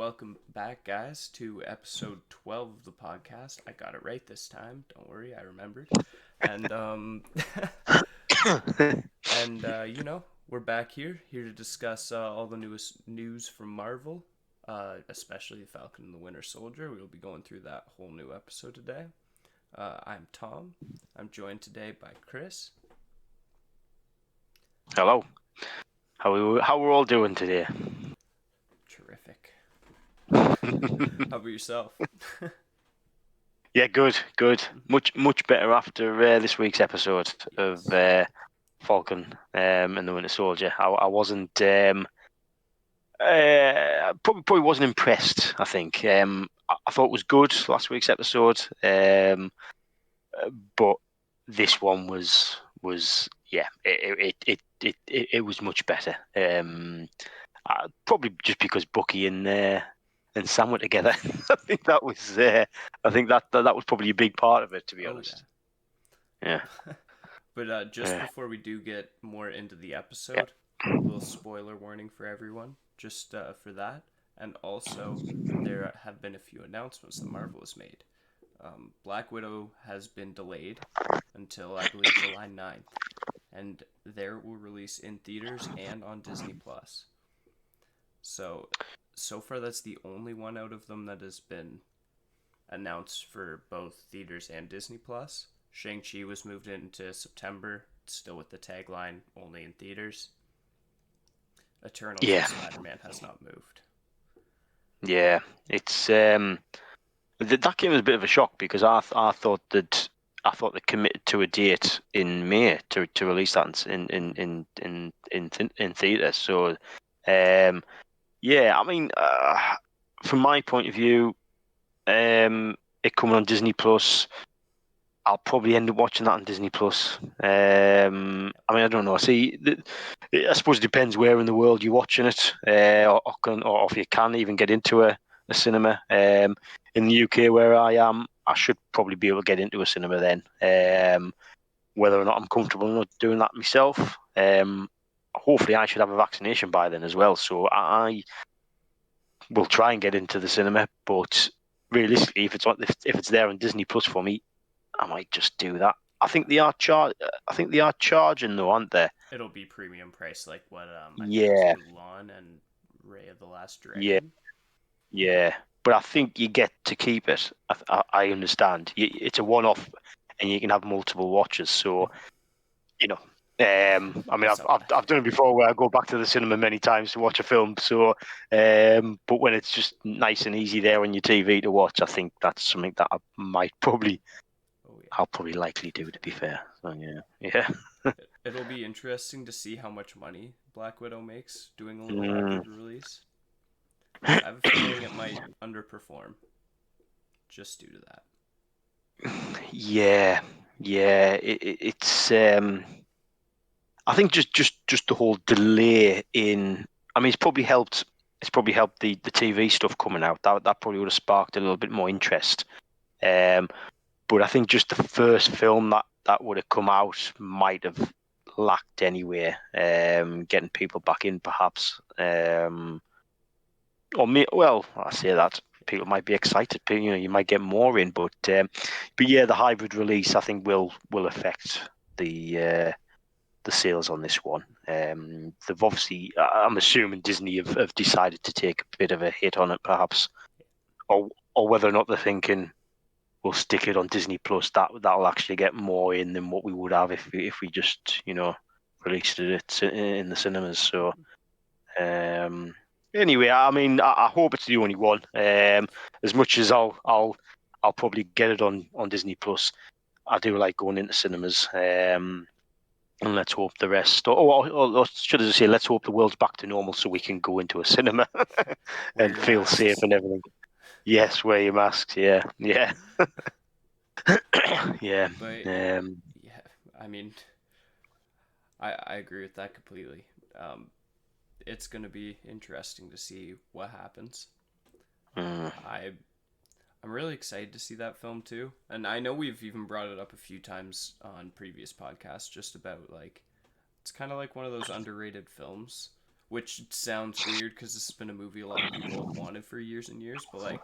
welcome back, guys, to episode 12 of the podcast. I got it right this time. Don't worry, I remembered. And, we're back here to discuss all the newest news from Marvel, especially Falcon and the Winter Soldier. We'll be going through that whole new episode today. I'm Tom. I'm joined today by Chris. Hello. How we're all doing today? Terrific. How about yourself? Yeah, good. Much better after this week's episode of Falcon and the Winter Soldier. I wasn't probably wasn't impressed. I think I thought it was good last week's episode, but this one was it was much better. Probably just because Bucky and Sam were together. I think that was that was probably a big part of it, to be honest. Yeah. But just before we do get more into the episode, a little spoiler warning for everyone, just for that. And also, there have been a few announcements that Marvel has made. Black Widow has been delayed until, I believe, July 9th. And there will release in theaters and on Disney+. So far that's the only one out of them that has been announced for both theaters and Disney+. Shang-Chi was moved into September, still with the tagline, only in theaters. Eternals and Spider-Man has not moved. Yeah, it's that came as a bit of a shock because I thought they committed to a date in May to release that in theatre. So, I mean, from my point of view, it coming on Disney Plus, I'll probably end up watching that on Disney Plus. I mean, I don't know. See, I suppose it depends where in the world you're watching it, or if you can even get into a cinema. In the UK where I am, I should probably be able to get into a cinema then. Whether or not I'm comfortable enough doing that myself, hopefully I should have a vaccination by then as well. So I will try and get into the cinema, but realistically, if it's there on Disney Plus for me, I might just do that. I think they are charging though, aren't they? It'll be premium price, like what I think Yeah, it was Mulan and Ray of the Last Dragon. yeah. But I think you get to keep it. I understand. It's a one-off, and you can have multiple watches. So, I mean, I've done it before where I go back to the cinema many times to watch a film. So, but when it's just nice and easy there on your TV to watch, I think that's something that I might probably. I'll probably likely do, to be fair. So yeah. It'll be interesting to see how much money Black Widow makes doing a little hybrid release. I have a feeling it might underperform, just due to that. Yeah. It's. I think just the whole delay in. I mean, it's probably helped. It's probably helped the TV stuff coming out. That probably would have sparked a little bit more interest. But I think just the first film that would have come out might have lacked anyway. Getting people back in, perhaps. I say that people might be excited. You might get more in, but yeah, the hybrid release I think will affect the sales on this one. They've obviously, I'm assuming Disney have decided to take a bit of a hit on it, perhaps, or whether or not they're thinking we'll stick it on Disney Plus. That'll actually get more in than what we would have if we just released it in the cinemas. So. Anyway, I mean, I hope it's the only one. As much as I'll probably get it on Disney Plus, I do like going into cinemas. And let's hope the rest, or should I say, let's hope the world's back to normal so we can go into a cinema and feel safe and everything. Yes, wear your masks. Yeah. Yeah. But I mean, I agree with that completely. It's going to be interesting to see what happens. I'm really excited to see that film too. And I know we've even brought it up a few times on previous podcasts just about like it's kind of like one of those underrated films which sounds weird because this has been a movie a lot of people have wanted for years and years. But like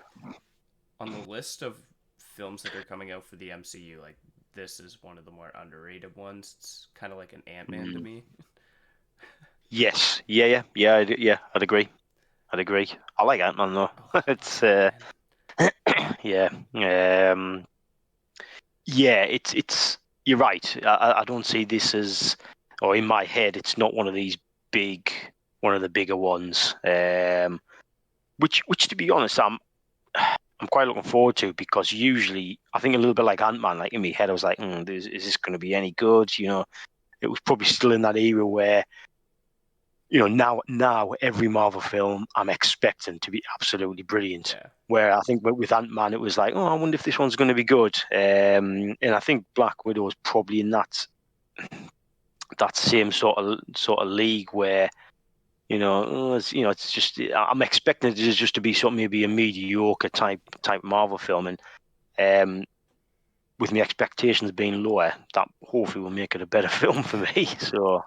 on the list of films that are coming out for the MCU, like this is one of the more underrated ones. It's kind of like an Ant-Man to Mm. me. Yes, yeah. I'd agree. I'd agree. I like Ant-Man though. Oh, I love It's Ant-Man. yeah, yeah. It's. You're right. I don't see this as, or in my head, it's not one of these big, one of the bigger ones. Which to be honest, I'm quite looking forward to, because usually I think a little bit like Ant-Man, like in my head, I was like, is this going to be any good? It was probably still in that era where, now every Marvel film I'm expecting to be absolutely brilliant. Yeah, Where I think with Ant-Man it was like, oh, I wonder if this one's going to be good. And I think Black Widow is probably in that same sort of league where, it's just, I'm expecting it just to be something, maybe a mediocre type Marvel film, and um, with my expectations being lower, that hopefully will make it a better film for me. So,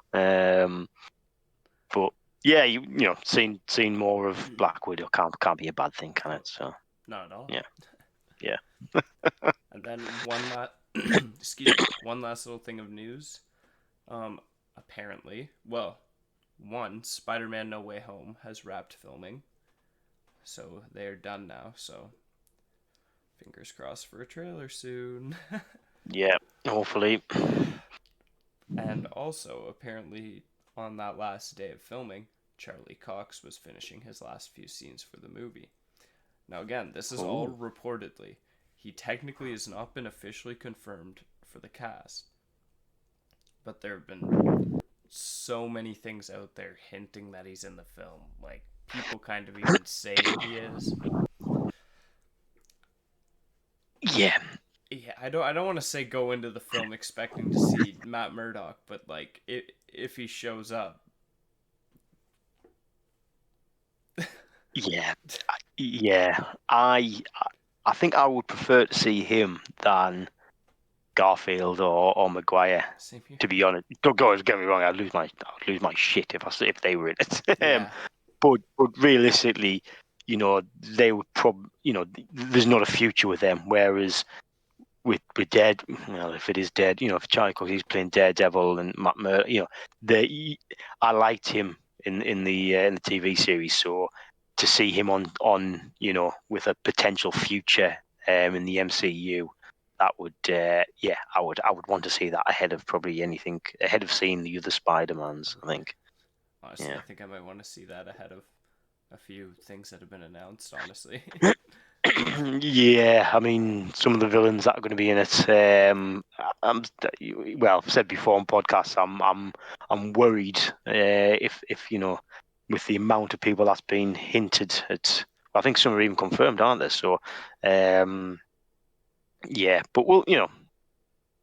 but yeah, seeing more of Black Widow can't be a bad thing, can oh, it? So not at all. yeah, yeah. And then one last, excuse me, one last little thing of news. Apparently, well, one Spider-Man: No Way Home has wrapped filming, so they're done now. So fingers crossed for a trailer soon. Yeah, hopefully. And also, apparently, on that last day of filming, Charlie Cox was finishing his last few scenes for the movie. Now, again, this is all Ooh. reportedly. He technically has not been officially confirmed for the cast, but there have been so many things out there hinting that he's in the film. Like, people kind of even saying he is. Yeah, Yeah, I don't want to say go into the film expecting to see Matt Murdock, but like if he shows up, yeah, yeah. I think I would prefer to see him than Garfield or Maguire. same here. To be honest, don't get me wrong. I'd lose my shit if they were in it. Yeah, But realistically, they would there's not a future with them. Whereas with Dead, if it is Dead, if Charlie Cox he's playing Daredevil, and Matt Murdock, I liked him in the TV series. So to see him on with a potential future in the MCU, that would I would want to see that ahead of probably anything, ahead of seeing the other Spider-Mans, I think. honestly, Yeah. I think I might want to see that ahead of a few things that have been announced. Honestly, Yeah, I mean, some of the villains that are going to be in it. Well, I've said before on podcasts, I'm worried if with the amount of people that's been hinted at. I think some are even confirmed, aren't they? So, um, yeah, but we'll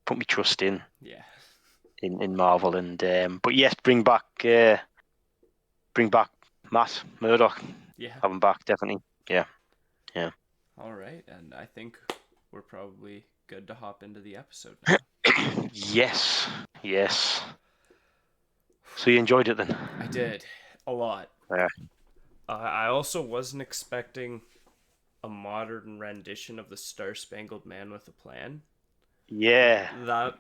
put me trust in yeah, in Marvel, and but yes, bring back Matt Murdock, yeah. have him back definitely. Yeah, yeah. All right, and I think we're probably good to hop into the episode now. Yes, yes. So you enjoyed it then? I did a lot. Yeah. I also wasn't expecting a modern rendition of the Star Spangled Man with a Plan. Yeah. That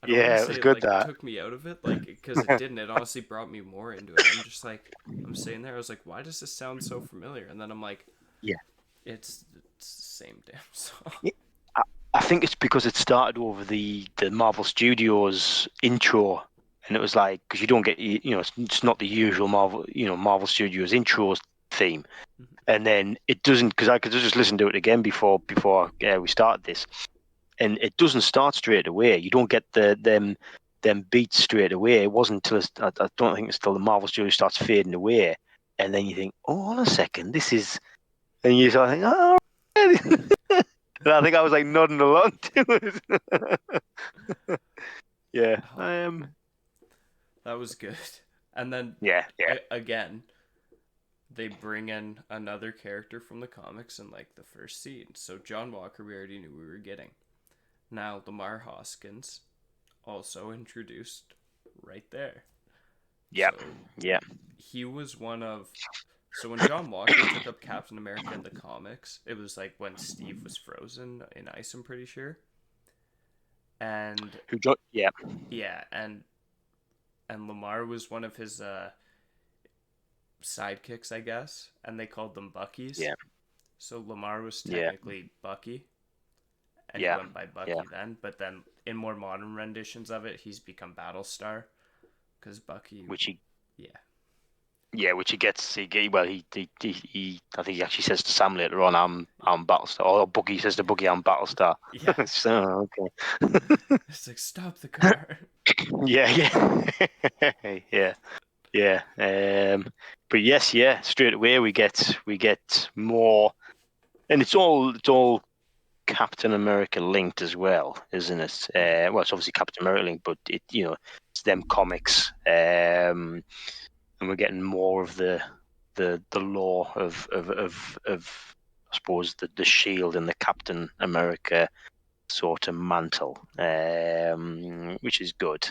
I don't want to Yeah, it say was it good like that. took me out of it, like because it didn't. It honestly brought me more into it. I'm just like I'm sitting there. I was like, why does this sound so familiar? And then I'm like, Yeah. it's the same damn song. Yeah, I think it's because it started over the Marvel Studios intro, and it was like, because you don't get it's not the usual Marvel Studios intro theme, and then it doesn't, because I could just listen to it again before we started this, and it doesn't start straight away. You don't get them beats straight away. It wasn't until I don't think it's till the Marvel Studio starts fading away, and then you think, oh, hold on a second, this is, and you sort of think, oh, really? And I think I was like nodding along to it. Yeah. Oh, that was good. And then Yeah. Yeah. again, they bring in another character from the comics in like the first scene. So John Walker, we already knew we were getting. Now Lamar Hoskins, also introduced right there. Yeah. So Yeah. he was one of. So when John Walker took up Captain America in the comics, it was like when Steve was frozen in ice, I'm pretty sure. And Yeah. yeah, and Lamar was one of his sidekicks, I guess, and they called them Buckies. Yeah. So Lamar was Yeah. technically Bucky, and he Yeah. went by Yeah. Bucky then. But then in more modern renditions of it, he's become Battlestar because Bucky, Which he yeah, Yeah, which he gets. Well, he. I think he actually says to Sam later on, I'm Battlestar." Or Buggy says to Buggy, "I'm Battlestar." yeah, So okay. it's like stop the car. Yeah, yeah, yeah, yeah. But yes, yeah. Straight away we get more, and it's all Captain America linked as well, isn't it? Mm-hmm. Well, it's obviously Captain America linked, but it's them comics. And we're getting more of the lore of I suppose the shield and the Captain America sort of mantle, which is good.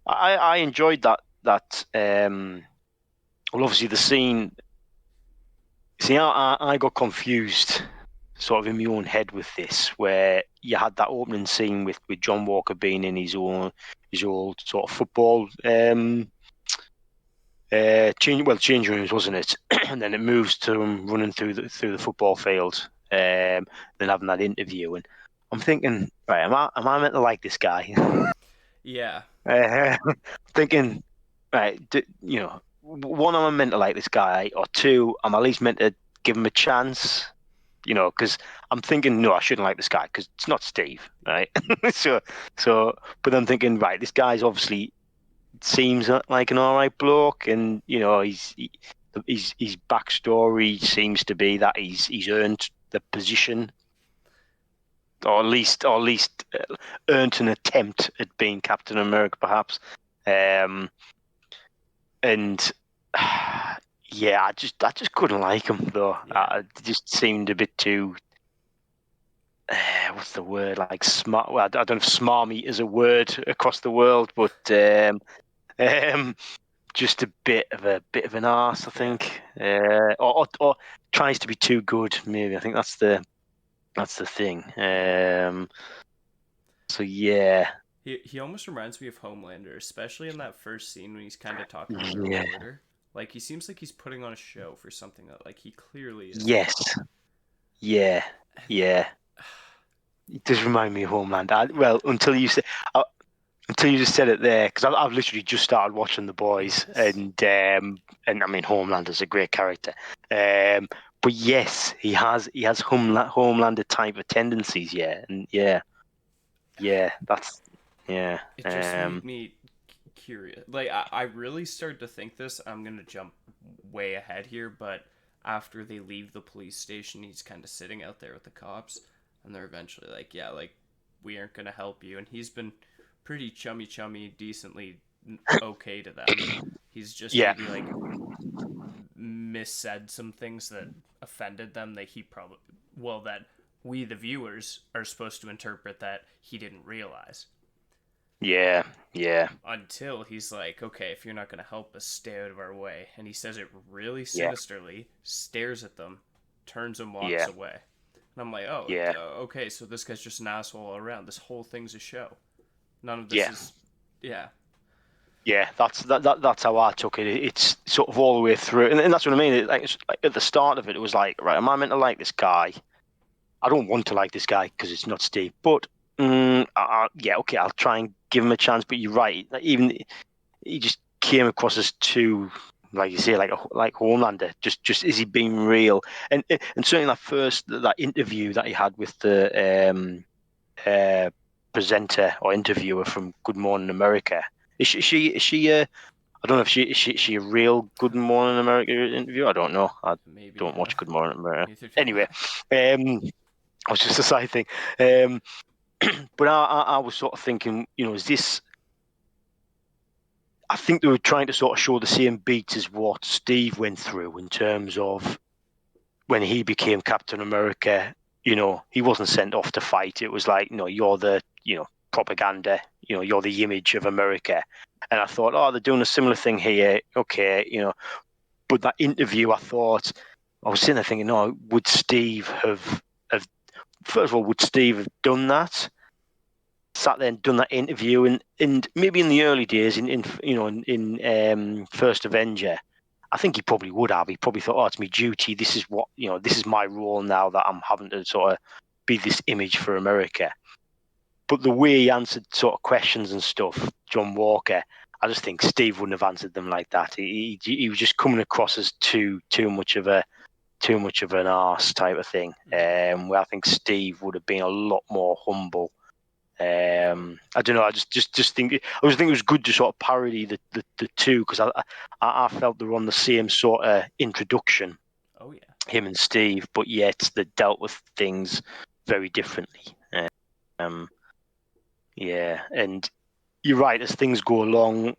I enjoyed that. Well, obviously the scene. See, I got confused, sort of in my own head with this, where you had that opening scene with John Walker being in his old sort of football change rooms, wasn't it? And then it moves to him running through the football field, then having that interview, and I'm thinking, right, am I meant to like this guy? Yeah, Thinking, right, one, am I meant to like this guy, or two, I'm at least meant to give him a chance, because I'm thinking, no, I shouldn't like this guy because it's not Steve, right? so, so, but I'm thinking, right, this guy's obviously seems like an all right bloke, and his backstory seems to be that he's earned the position, or at least earned an attempt at being Captain America, perhaps. And yeah, I just couldn't like him though. yeah, It just seemed a bit too. What's the word? Like smart. Well, I don't know if "smarmy" is a word across the world, but um, just a bit of an arse, I yeah. think, or tries to be too good. Maybe I think that's the thing. So yeah, He almost reminds me of Homelander, especially in that first scene when he's kind of talking to the yeah, reporter. Like he seems like he's putting on a show for something that like he clearly isn't. yes, yeah, And yeah. It does remind me of Homeland. Well, until you just said it there, because I've literally just started watching The Boys, yes, and I mean Homelander's a great character, but yes, he has Homelander type of tendencies, yeah, and yeah, that's yeah, it just made me curious. Like I really started to think this. I'm gonna jump way ahead here, but after they leave the police station, he's kind of sitting out there with the cops, and they're eventually like, "Yeah, like we aren't gonna help you." And he's been pretty chummy, decently okay to them. He's just yeah, maybe like missaid some things that offended them that he probably that we the viewers are supposed to interpret that he didn't realize yeah, yeah, until he's like, okay, if you're not going to help us, stay out of our way. And he says it really yeah, sinisterly, stares at them, turns and walks yeah, away. And I'm like, oh, yeah, okay, so this guy's just an asshole all around. This whole thing's a show. None of this yeah. is, yeah, Yeah, that's how I took it. It's sort of all the way through, and that's what I mean. It's like at the start of it, it was like, right, am I meant to like this guy? I don't want to like this guy because it's not Steve. But yeah, okay, I'll try and give him a chance. But you're right. Like, even he just came across as too, like you say, like Homelander. Just is he being real? And certainly that interview that he had with the uh, presenter or interviewer from Good Morning America. Is she I don't know if she a real Good Morning America interview. I don't know. I maybe, don't watch Good Morning America. neither do Anyway, I. I was just a side thing. Um, but I was sort of thinking, is this? I think they were trying to sort of show the same beats as what Steve went through in terms of when he became Captain America. He wasn't sent off to fight. It was like, no, you're the propaganda. You're the image of America. And I thought, oh, they're doing a similar thing here. Okay, But that interview, I was sitting there thinking, no, would Steve have first of all, would Steve have done that? Sat there and done that interview, and maybe in the early days, in First Avenger, I think he probably would have. He probably thought, oh, it's my duty. This is this is my role now that I'm having to sort of be this image for America. But the way he answered sort of questions and stuff, John Walker, I just think Steve wouldn't have answered them like that. He was just coming across as too much of an arse type of thing. Where I think Steve would have been a lot more humble. I don't know. I just think it was good to sort of parody the two, because I felt they were on the same sort of introduction. Oh yeah. Him and Steve, but yet they dealt with things very differently. Um, yeah, and you're right. As things go along,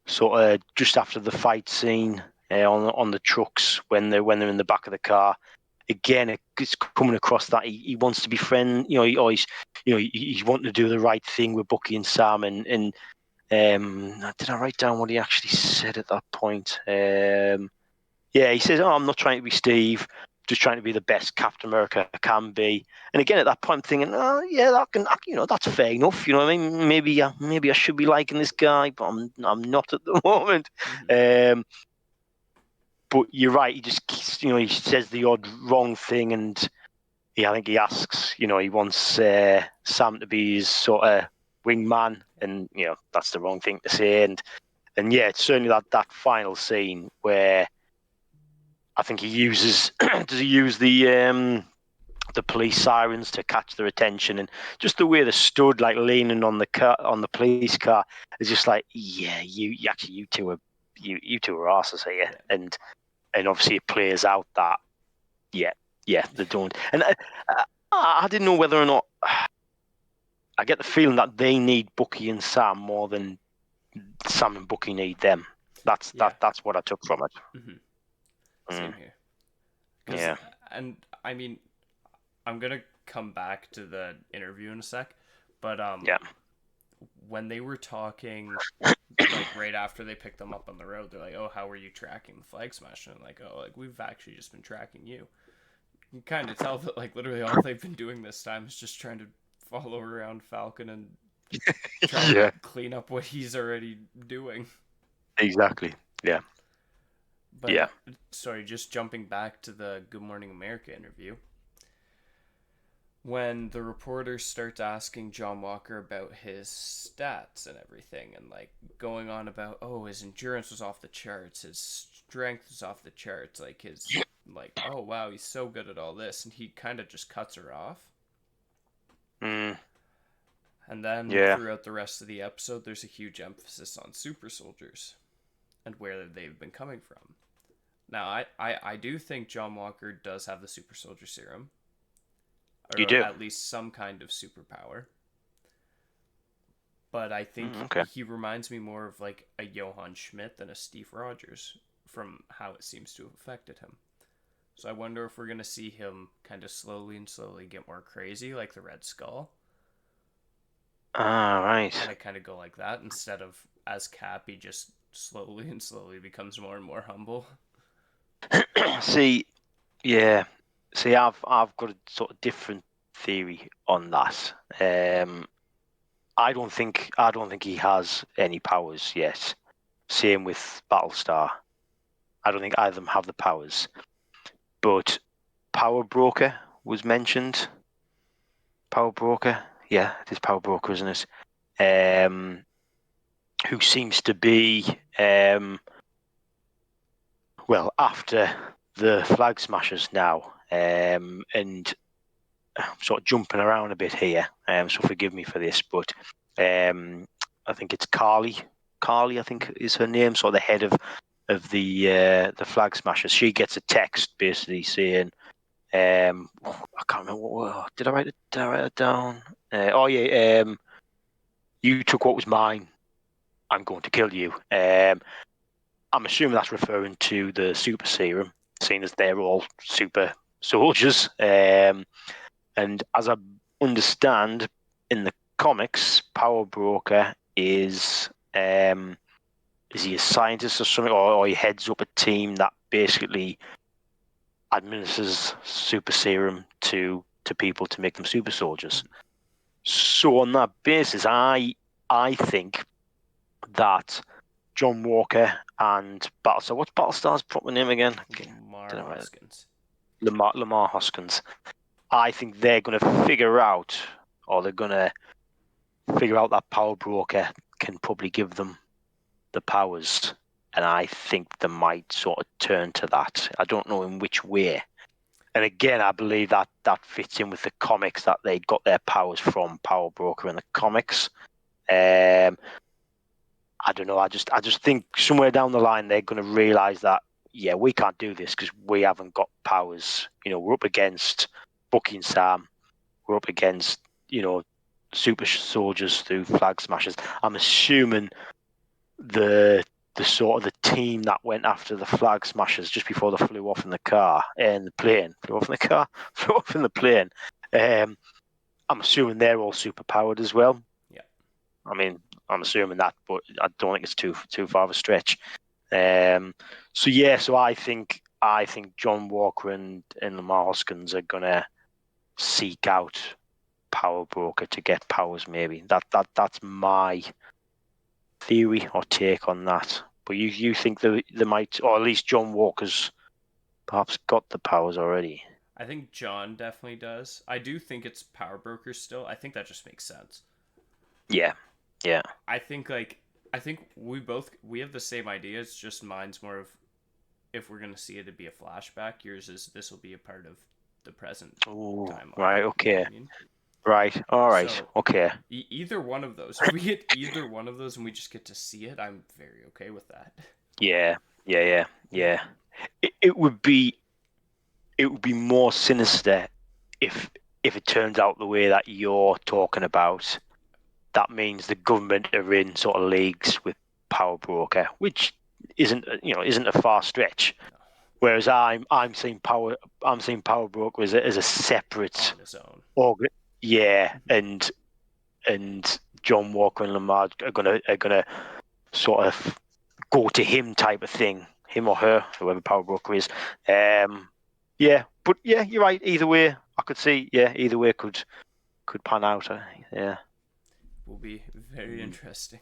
sort of just after the fight scene on the trucks, when they're in the back of the car, again, it's coming across that he wants to be friend. He's wanting to do the right thing with Bucky and Sam. And did I write down what he actually said at that point? Yeah, he says, "Oh, I'm not trying to be Steve, just trying to be the best Captain America I can be." And again, at that point, I'm thinking, "Oh, yeah, that's fair enough. You know what I mean? Maybe I should be liking this guy, but I'm not at the moment." Mm-hmm. But you're right. He just, he says the odd wrong thing, and I think he asks, he wants Sam to be his sort of wingman, and that's the wrong thing to say. And yeah, it's certainly that final scene where I think he uses does he use the police sirens to catch their attention, and just the way they stood like leaning on the police car is just like, yeah, you two are arses here. Yeah. And obviously it plays out that they don't. And I didn't know whether or not, I get the feeling that they need Bucky and Sam more than Sam and Bucky need them. That's what I took from it. Mm-hmm. Same here. Yeah. And I mean, I'm gonna come back to the interview in a sec, but Yeah. when they were talking, like right after they picked them up on the road, they're like, "Oh, how are you tracking the Flag Smash?" And I'm like, "Oh, like we've actually just been tracking you." You kind of tell that like literally all they've been doing this time is just trying to follow around Falcon and try and Yeah. clean up what he's already doing. Exactly. Yeah. But Yeah. sorry, just jumping back to the Good Morning America interview. When the reporter starts asking John Walker about his stats and everything, and like going on about, oh, his endurance was off the charts, his strength was off the charts, like his, like, oh wow, he's so good at all this, and he kind of just cuts her off. Mm. And then Yeah. throughout the rest of the episode, there's a huge emphasis on super soldiers and where they've been coming from. Now, I do think John Walker does have the super soldier serum, You or do. at least some kind of superpower. But I think Okay. he reminds me more of like a Johann Schmidt than a Steve Rogers from how it seems to have affected him. So I wonder if we're going to see him kind of slowly get more crazy like the Red Skull. Ah, right. And I kind of go like that instead of as Cap, he just slowly becomes more and more humble. See, yeah. See, I've got a sort of different theory on that. I don't think he has any powers yet. Same with Battlestar. I don't think either of them have the powers. But Power Broker was mentioned. Power Broker, yeah, it is Power Broker, isn't it? Who seems to be after the Flag Smashers now, and I'm sort of jumping around a bit here, so forgive me for this, but I think it's Carly. Carly, I think, is her name. So the head of the Flag Smashers. She gets a text basically saying, I can't remember. Did I write it down? Oh yeah. You took what was mine. I'm going to kill you. I'm assuming that's referring to the super serum, seeing as they're all super soldiers. And as I understand, in the comics, Power Broker is he a scientist or something, or he heads up a team that basically administers super serum to people to make them super soldiers. So on that basis, I think that John Walker and Battlestar. What's Battlestar's proper name again? Lamar Hoskins. Lamar Hoskins. I think they're going to figure out, that Power Broker can probably give them the powers, and I think they might sort of turn to that. I don't know in which way. And again, I believe that fits in with the comics, that they got their powers from Power Broker in the comics. I don't know. I just think somewhere down the line they're going to realize that, yeah, we can't do this because we haven't got powers. We're up against Bucky and Sam. We're up against super soldiers through flag smashers. I'm assuming the sort of the team that went after the flag smashers just before they flew off in the car and the plane flew off in the plane. I'm assuming they're all super powered as well. Yeah. I mean, I'm assuming that, but I don't think it's too far of a stretch. So I think John Walker and Lamar Hoskins are gonna seek out Power Broker to get powers. Maybe that's my theory or take on that. But you think they might, or at least John Walker's perhaps got the powers already? I think John definitely does. I do think it's Power Brokers still. I think that just makes sense. Yeah. I think we have the same idea. It's just mine's more of, if we're gonna see it to be a flashback. Yours is this will be a part of the present timeline. Right. Okay. You know what I mean? Right. All right. So, okay. Either one of those. If we get either one of those and we just get to see it, I'm very okay with that. Yeah. It would be more sinister if it turns out the way that you're talking about. That means the government are in sort of leagues with Power Broker, which isn't a far stretch. Whereas I'm seeing Power Broker as a separate on his own. Yeah, and John Walker and Lamar are gonna sort of go to him type of thing, him or her, whoever Power Broker is. Yeah, but yeah, you're right. Either way, I could see. Yeah, either way could pan out. Yeah. Will be very interesting.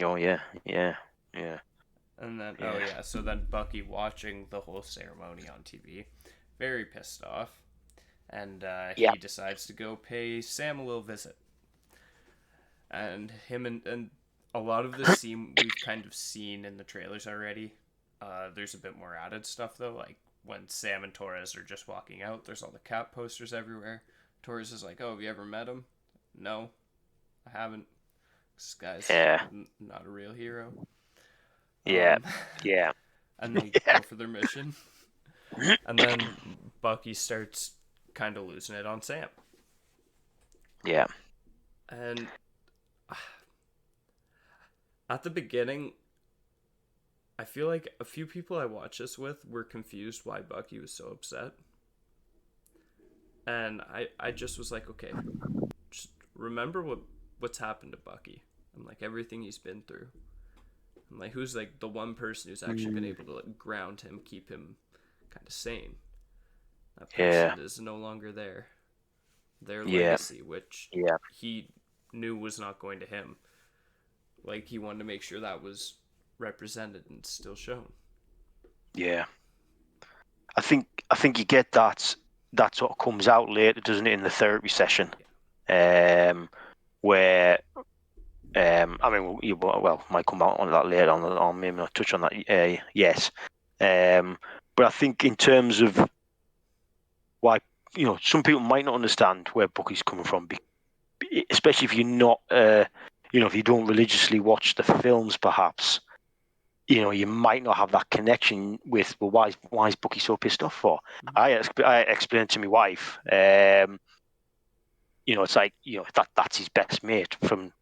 Oh yeah. And then Yeah. so then Bucky watching the whole ceremony on TV, very pissed off, and he decides to go pay Sam a little visit. And him and a lot of the scene we've kind of seen in the trailers already. There's a bit more added stuff though, like when Sam and Torres are just walking out. There's all the Cap posters everywhere. Torres is like, "Oh, have you ever met him?" No, I haven't. This guy's not a real hero. Yeah. And they go for their mission. And then Bucky starts kind of losing it on Sam. Yeah. And at the beginning, I feel like a few people I watched this with were confused why Bucky was so upset. And I just was like, okay, just remember what's happened to Bucky and like everything he's been through. And like who's like the one person who's actually been able to like ground him, keep him kind of sane. That person is no longer there. Their legacy, which he knew was not going to him. Like he wanted to make sure that was represented and still shown. Yeah. I think you get that sort of comes out later, doesn't it, in the therapy session? Yeah. Where I mean, might come out on that later on maybe not touch on that. Yes. But I think in terms of why, some people might not understand where Bucky's coming from, especially if you're not, if you don't religiously watch the films, perhaps, you might not have that connection with, well, why is Bucky so pissed off for? Mm-hmm. I explained to my wife, it's like, that's his best mate from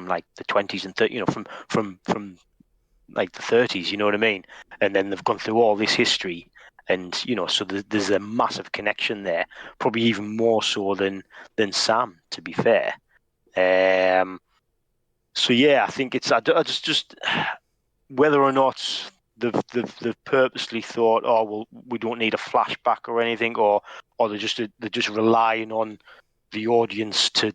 like the 20s and 30s, from like the 30s, you know what I mean? And then they've gone through all this history, and so there's a massive connection there, probably even more so than Sam, to be fair. So yeah, I think I just whether or not they've purposely thought, oh well, we don't need a flashback or anything, or they're just relying on the audience to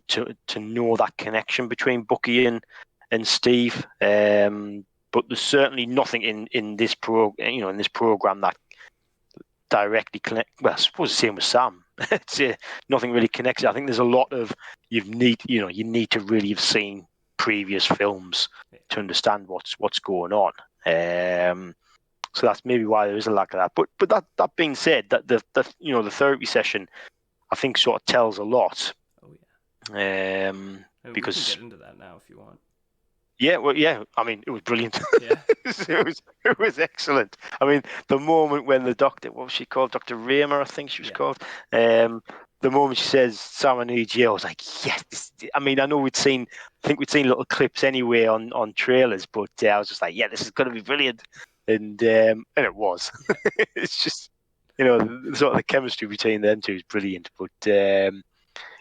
know that connection between Bucky and Steve. But there's certainly nothing in this in this program that directly connect. Well, I suppose the same with Sam. It's nothing really connects. I think there's a lot of you need to really have seen previous films to understand what's going on. So that's maybe why there is a lack of that. But that being said, that the therapy session I think sort of tells a lot. Oh yeah. We can Because get into that now if you want. yeah, well, yeah. I mean, it was brilliant. Yeah. it was excellent. I mean, the moment when the doctor, what was she called, Dr. Raymer, I think she was called. The moment she says, "Sam, I need you," I was like, yes. I mean, I think we'd seen little clips anyway on trailers, but I was just like, yeah, this is going to be brilliant, and it was. Yeah. It's just sort of the chemistry between them two is brilliant. But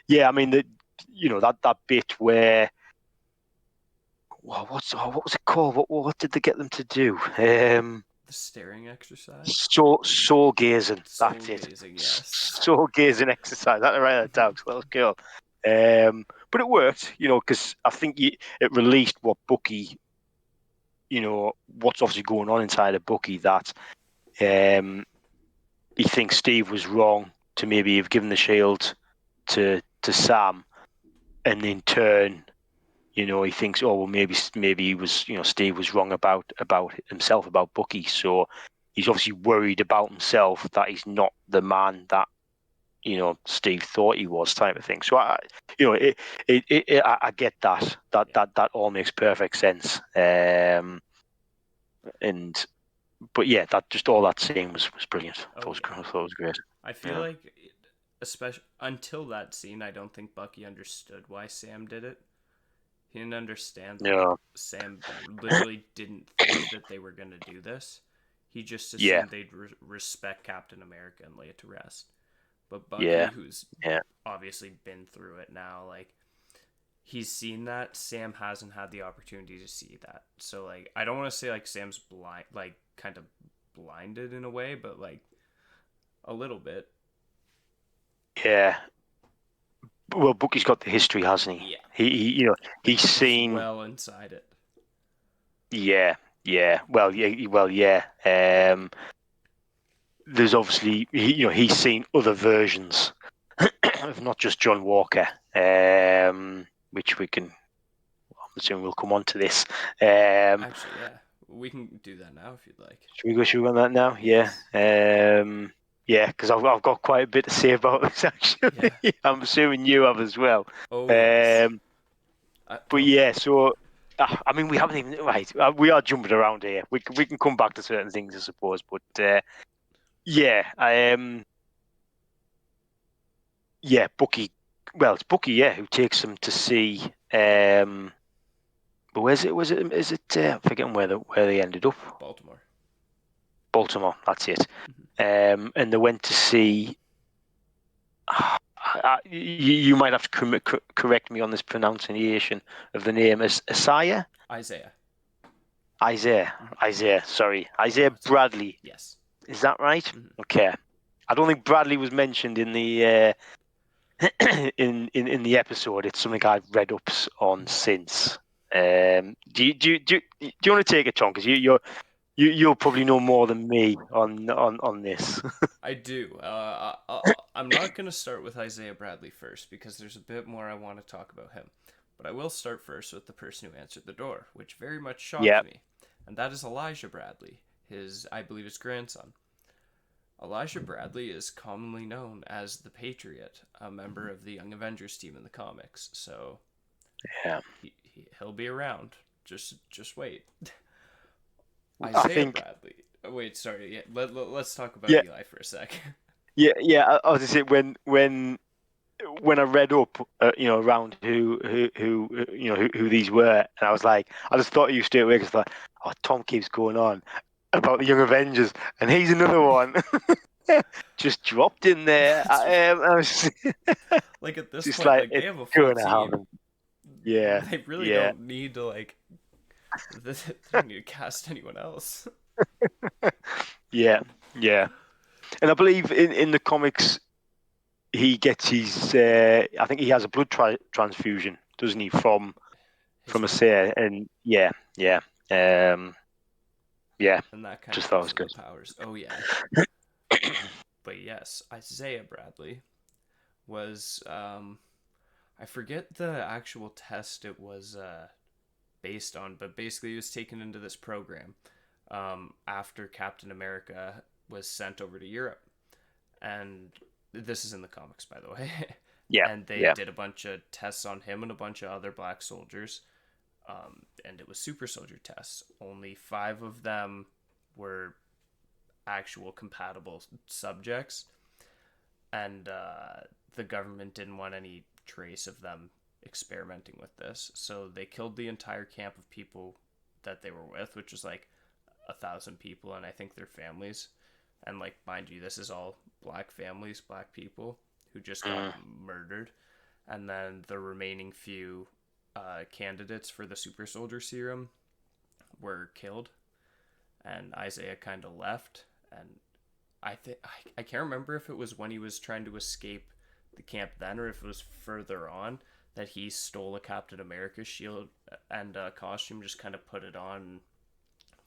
yeah, I mean, that bit where what was it called? What did they get them to do? The staring exercise. Soul gazing. Soul That's it. gazing. Yes. Soul gazing exercise. That's right. That down. That was cool. But it worked, because I think it released what Bucky, what's obviously going on inside of Bucky, that he thinks Steve was wrong to maybe have given the shield to Sam, and in turn, he thinks, oh well, maybe he was, Steve was wrong about himself, about Bucky. So he's obviously worried about himself, that he's not the man that Steve thought he was, type of thing. So I get that. That all makes perfect sense. But yeah, all that scene was brilliant. Oh yeah. I thought it was great. I feel Yeah. like, especially until that scene, I don't think Bucky understood why Sam did it. He didn't understand that, like, Yeah. Sam literally didn't think that they were gonna do this. He just Yeah. assumed they'd respect Captain America and lay it to rest. But Bucky, Yeah. who's Yeah. obviously been through it now, like, he's seen that. Sam hasn't had the opportunity to see that. So, like, I don't want to say, like, Sam's blind, like, kind of blinded in a way, but, like, a little bit. Yeah. Well, Bucky's got the history, hasn't he? Yeah. He's He's seen. well inside it. Yeah. Yeah. Well, yeah. Well, yeah. There's obviously, he's seen other versions of not just John Walker, which I'm assuming we'll come on to this. Actually, yeah. We can do that now if you'd like. Should we go on that now? Yeah. Yes. Yeah, because I've got quite a bit to say about this, actually. Yeah. I'm assuming you have as well. Oh, yes. Um, but Okay. yeah, so I mean, we haven't even right. We are jumping around here. We can come back to certain things, I suppose. But yeah, yeah, Bucky. Well, it's Bucky, yeah, who takes him to see. But where's it? Was it? Is it? I'm forgetting where they ended up. Baltimore. Baltimore. That's it. Mm-hmm. And they went to see. You might have to correct me on this pronunciation of the name. Is Isaiah? Isaiah. Isaiah. Mm-hmm. Isaiah. Sorry, Oh, no, Isaiah it's okay. Bradley. Yes. Is that right? Mm-hmm. Okay. I don't think Bradley was mentioned in the in the episode. It's something I've read up on since. Do you want to take it, Tom? Because you'll probably know more than me on this. I do. I'm not going to start with Isaiah Bradley first because there's a bit more I want to talk about him. But I will start first with the person who answered the door, which very much Yeah. shocked me. And that is Elijah Bradley, I believe, his grandson. Elijah Bradley is commonly known as the Patriot, a member of the Young Avengers team in the comics. So Yeah. he'll be around. Just wait. I Isaiah think. Bradley. Wait, sorry. Yeah, let's talk about Yeah. Eli for a sec. Yeah. I was to say when I read up, around who these were, and I was like, I just thought of you straight away because like, oh, Tom keeps going on about the Young Avengers, and he's another one just dropped in there. I was Like, at this just point, like, like, they it's have a full going to team. happen. Yeah, They really yeah, don't need to like. They don't need to cast anyone else. yeah, yeah. And I believe in the comics, he gets his. I think he has a blood transfusion, doesn't he, His from a father, seer? And yeah, yeah, um, yeah. and that kind Just of thought it gives was him the good. powers. Oh yeah, but yes, Isaiah Bradley was I forget the actual test it was based on, but basically he was taken into this program after Captain America was sent over to Europe, and this is in the comics, by the way. Yeah, And they yeah. did a bunch of tests on him and a bunch of other black soldiers, and it was super soldier tests. Only 5 of them were actual compatible subjects, and the government didn't want any trace of them experimenting with this, so they killed the entire camp of people that they were with, which was like 1,000 people, and I think their families. And like, mind you, this is all black families, black people who just got Mm, murdered, and then the remaining few candidates for the super soldier serum were killed, and Isaiah kind of left. And I can't remember if it was when he was trying to escape the camp then, or if it was further on that he stole a Captain America shield and costume, just kind of put it on,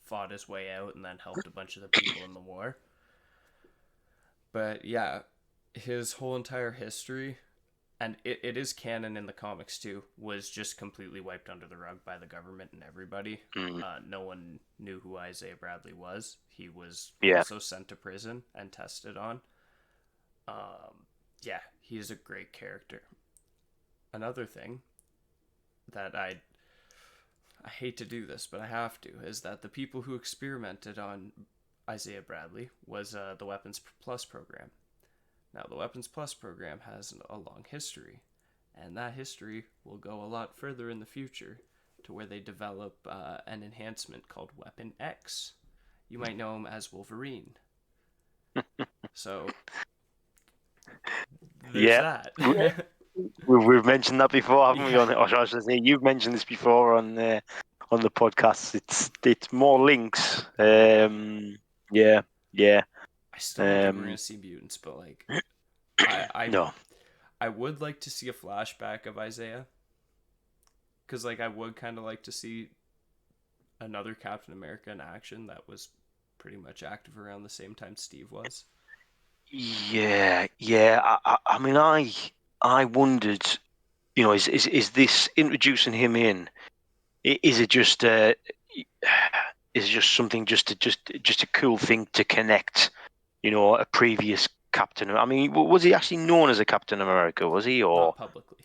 fought his way out, and then helped a bunch of the people in the war. But yeah, his whole entire history, and it is canon in the comics too, was just completely wiped under the rug by the government and everybody. mm, No one knew who Isaiah Bradley was. He was yeah. also sent to prison and tested on. Yeah, he is a great character. Another thing that I hate to do this, but I have to, is that the people who experimented on Isaiah Bradley was the Weapons Plus program. Now, the Weapons Plus program has a long history, and that history will go a lot further in the future to where they develop an enhancement called Weapon X. You might know him as Wolverine. So, there's Yeah. that. We've mentioned that before, haven't we? Yeah, Or I should say, you've mentioned this before on the podcast. It's more links. oh yeah. Yeah, yeah. I still don't think we're gonna Um, see mutants, but like, I I no, I would like to see a flashback of Isaiah, because like I would kind of like to see another Captain America in action that was pretty much active around the same time Steve was. yeah, yeah. I mean, I wondered, is this introducing him in? Is it just is it just something just a cool thing to connect, a previous Captain? I mean, was he actually known as a Captain America? Was he or Not publicly.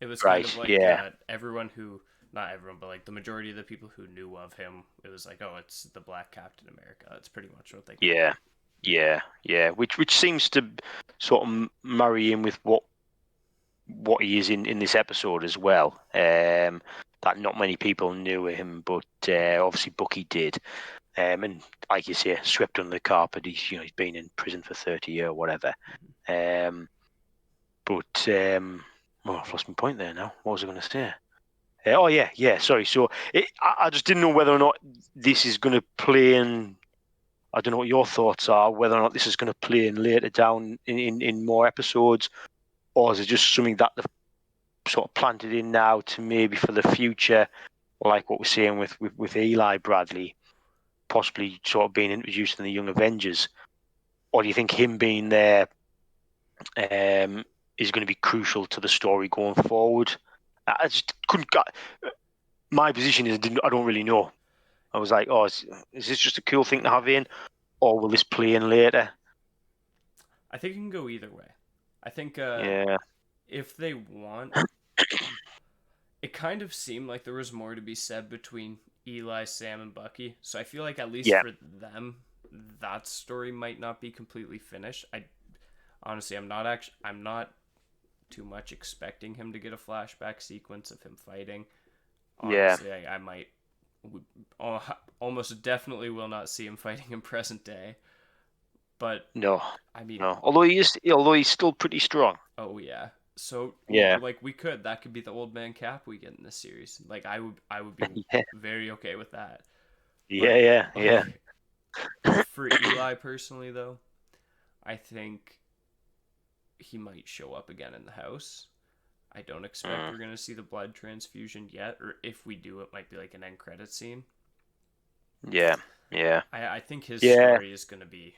It was kind of right? like Yeah, everyone who, not everyone, but like the majority of the people who knew of him, it was like, oh, it's the Black Captain America. That's pretty much what they called yeah, him. yeah, yeah. Which seems to sort of marry in with what he is in this episode as well. That not many people knew him, but obviously Bucky did. And like you say, swept under the carpet. He's been in prison for 30 years or whatever. Mm-hmm. Um, but well, I've lost my point there now. What was I going to say? Oh yeah, yeah. Sorry. So I just didn't know whether or not this is going to play in. I don't know what your thoughts are. Whether or not this is going to play in later down in more episodes, or is it just something that they've sort of planted in now to maybe for the future, like what we're seeing with Eli Bradley, possibly sort of being introduced in the Young Avengers, or do you think him being there is going to be crucial to the story going forward? I just couldn't. My position is I don't really know. I was like, oh, is this just a cool thing to have Yeah. in, or will this play in later? I think it can go either way. I think Yeah, if they want, it kind of seemed like there was more to be said between Eli, Sam, and Bucky. So I feel like at least yeah, for them, that story might not be completely finished. I honestly, I'm not too much expecting him to get a flashback sequence of him fighting. yeah. Honestly, I might almost definitely will not see him fighting in present day. But No, I mean, no. Although he's still pretty strong. oh yeah. So, Yeah, like, that could be the old man Cap we get in this series. Like, I would be yeah, very okay with that. yeah, But yeah, yeah. like, for Eli personally, though, I think he might show up again in the house. I don't expect Mm, we're gonna see the blood transfusion yet, or if we do, it might be like an end credit scene. yeah, yeah, I think his yeah. story is gonna be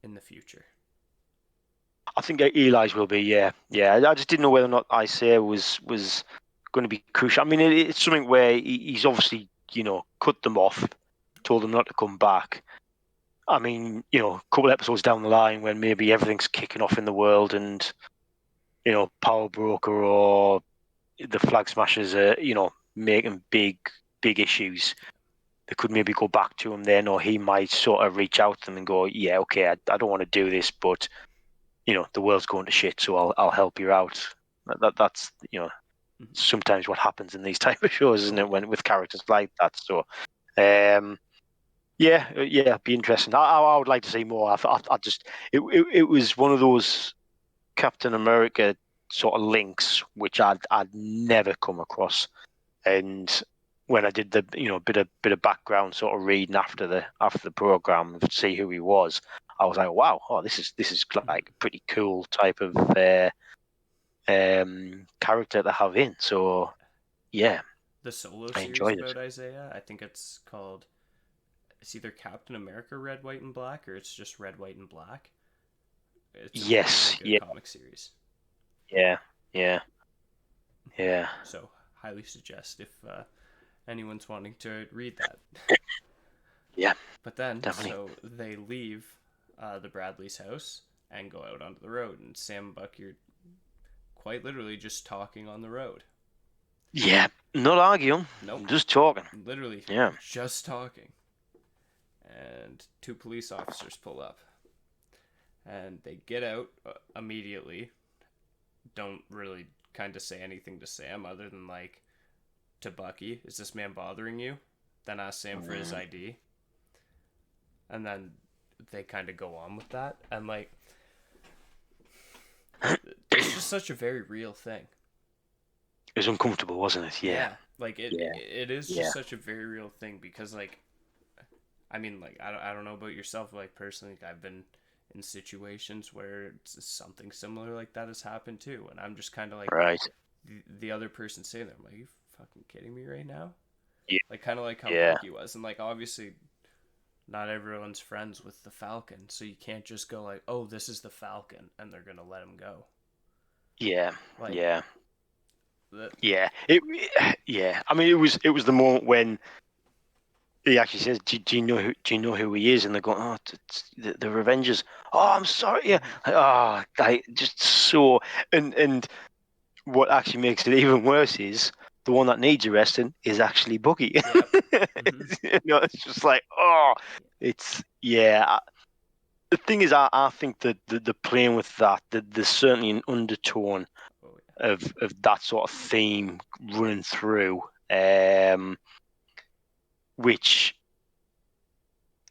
in the future. I think Eli's will be. Yeah, yeah. I just didn't know whether or not Isaiah was going to be crucial. I mean, it's something where he's obviously cut them off, told them not to come back. I mean, a couple episodes down the line when maybe everything's kicking off in the world and Power Broker or the Flag Smashers are making big issues. They could maybe go back to him then, or he might sort of reach out to them and go, yeah, okay, I don't want to do this, but the world's going to shit, so I'll help you out. That's Mm-hmm. sometimes what happens in these type of shows, isn't Oh it? yeah. When with characters like that. So, yeah, it'd be interesting. I would like to see more. I just it was one of those Captain America sort of links which I'd never come across, and when I did the bit of background sort of reading after the program to see who he was, I was like, wow, oh, this is Mm-hmm. like a pretty cool type of character to have in. So yeah, The solo I series enjoyed it. about Isaiah, I think it's called. It's either Captain America Red, White, and Black, or it's just Red, White, and Black. It's a really Yes, good yeah, comic series. yeah, yeah, yeah, So highly suggest if anyone's wanting to read that. yeah, But then, definitely. so they leave the Bradley's house and go out onto the road, and Sam and Buck, you're quite literally just talking on the road. Yeah, not arguing, Nope, just talking. literally Yeah, just talking. And two police officers pull up, and they get out immediately. Don't really kind of say anything to Sam other than like to Bucky, "Is this man bothering you?" Then ask Sam for his mm. ID, and then they kind of go on with that. And like, it's just such a very real thing. It was uncomfortable, wasn't it? Yeah, Yeah, like yeah, it is just yeah. such a very real thing because like I mean like I don't know about yourself, but like personally like, I've been in situations where it's something similar like that has happened too, and I'm just kind of like Right. the other person saying that, I'm like, "Are you fucking kidding me right now?" Yeah, Like kind of like how yeah, Bucky was, and like obviously not everyone's friends with the Falcon, so you can't just go like, "Oh, this is the Falcon," and they're gonna let him go. yeah, Like yeah. that. Yeah, yeah. I mean, it was the moment when he actually says, do you know who he is? And they're going, oh, it's the Revengers. Oh, I'm sorry. Yeah. Mm-hmm. Oh, just so. And what actually makes it even worse is the one that needs arresting is actually Bucky. Yep. Mm-hmm. It's just like, oh, it's yeah. The thing is, I think that the playing with that, there's certainly an undertone Oh yeah. of that sort of theme running through, um, which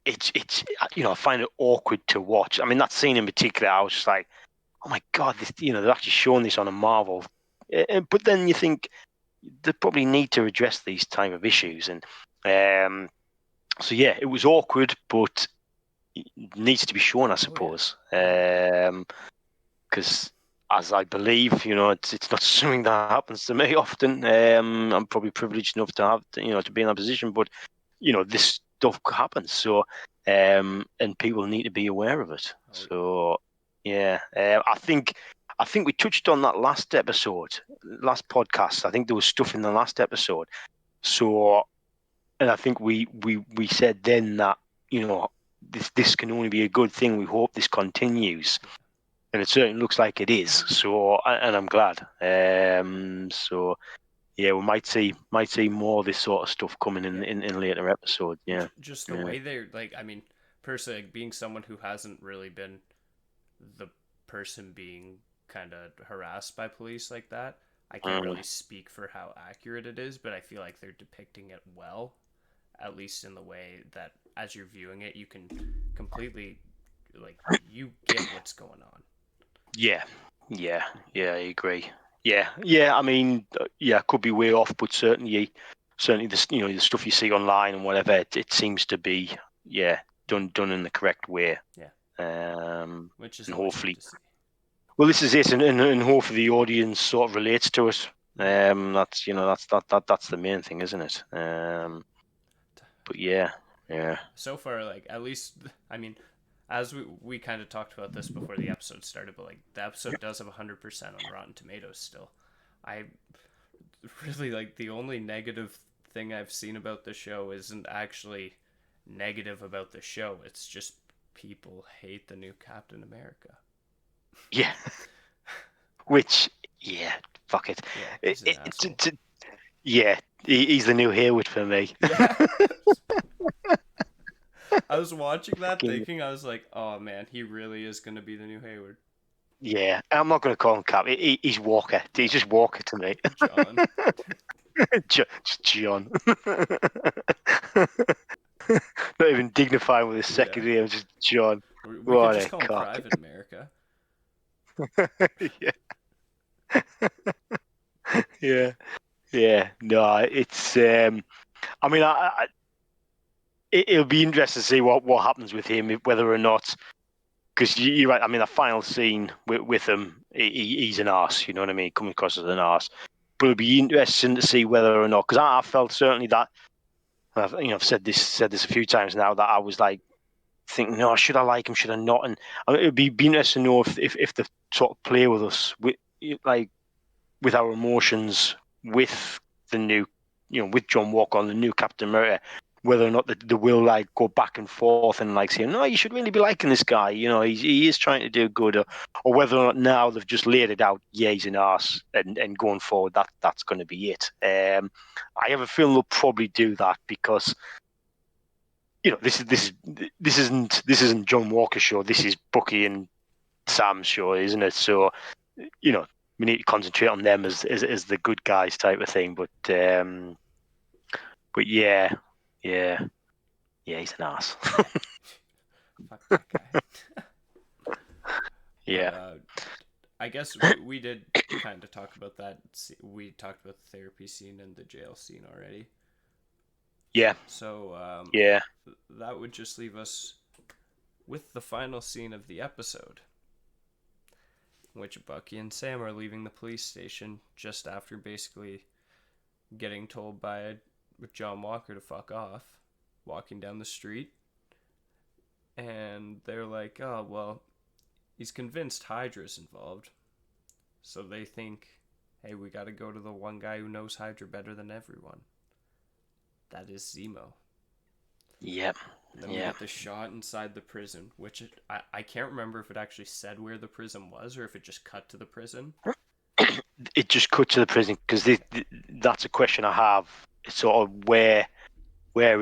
it's I find it awkward to watch. I mean, that scene in particular, I was just like, oh my god, this they're actually showing this on a Marvel. But then you think they probably need to address these type of issues, and so yeah, it was awkward, but it needs to be shown, I Oh yeah. suppose. Mm-hmm. Because as I believe, it's not something that happens to me often. I'm probably privileged enough to have, to be in that position, but this stuff happens. So, and people need to be aware of it. Oh So, yeah, I think we touched on that last episode, last podcast. I think there was stuff in the last episode. So, and I think we said then that this can only be a good thing. We hope this continues, yeah. and it certainly looks like it is. So, and I'm glad. So yeah, we might see more of this sort of stuff coming in Yeah. in later episodes. Yeah, Just the yeah, way they're like, I mean, personally, like, being someone who hasn't really been the person being kind of harassed by police like that, I can't mm, really speak for how accurate it is, but I feel like they're depicting it well, at least in the way that as you're viewing it, you can completely, like, you get what's going on. yeah, yeah, yeah. I agree. Yeah. I mean, could be way off, but certainly the stuff you see online and whatever, it seems to be done in the correct way. Yeah, which is And always good hopefully, to see. well, this is it, and hopefully the audience sort of relates to it. That's the main thing, isn't it? But yeah. So far, like at least, I mean, as we kind of talked about this before the episode started, but like the episode does have 100% on Rotten Tomatoes still. I really like the only negative thing I've seen about the show isn't actually negative about the show. It's just people hate the new Captain America. Yeah. Which, fuck it. Yeah, he's an asshole. Yeah, he's the new Hayward for me. Yeah. I was watching that Fucking thinking, I was like, oh man, he really is going to be the new Hayward. yeah. I'm not going to call him Cap. He's Walker. He's just Walker to me. John. John. Not even dignified with his second Yeah. name, just John. We could What just a call him cock. Private America. Yeah. Yeah. No, it's. I mean, it'll be interesting to see what happens with him, whether or not. Because you're right. I mean, the final scene with him, he's an arse. You know what I mean? Coming across as an arse. But it'll be interesting to see whether or not. Because I felt certainly that. I've said this a few times now that I was like thinking, no, should I like him? Should I not? And it'd be interesting to know if they sort of play with us with like with our emotions with the new, with John Walker on the new Captain America, whether or not they will like go back and forth and like say, no, you should really be liking this guy. He is trying to do good, or whether or not now they've just laid it out. Yeah, he's an arse, and going forward, that's going to be it. I have a feeling they'll probably do that because this isn't John Walker's show. This is Bucky and Sam's show, isn't it? So, we need to concentrate on them as the good guys type of thing. But yeah, he's an ass. Yeah. Fuck that guy. Yeah, But I guess we did kind of talk about that. We talked about the therapy scene and the jail scene already. yeah, So yeah, that would just leave us with the final scene of the episode, in which Bucky and Sam are leaving the police station just after basically getting told by John Walker to fuck off, walking down the street. And they're like, oh, well, he's convinced Hydra's involved. So they think, hey, we gotta go to the one guy who knows Hydra better than everyone. That is Zemo. yep, Then we get the shot inside the prison, which I can't remember if it actually said where the prison was or if it just cut to the prison. It just cut to the prison because that's a question I have. It's sort of where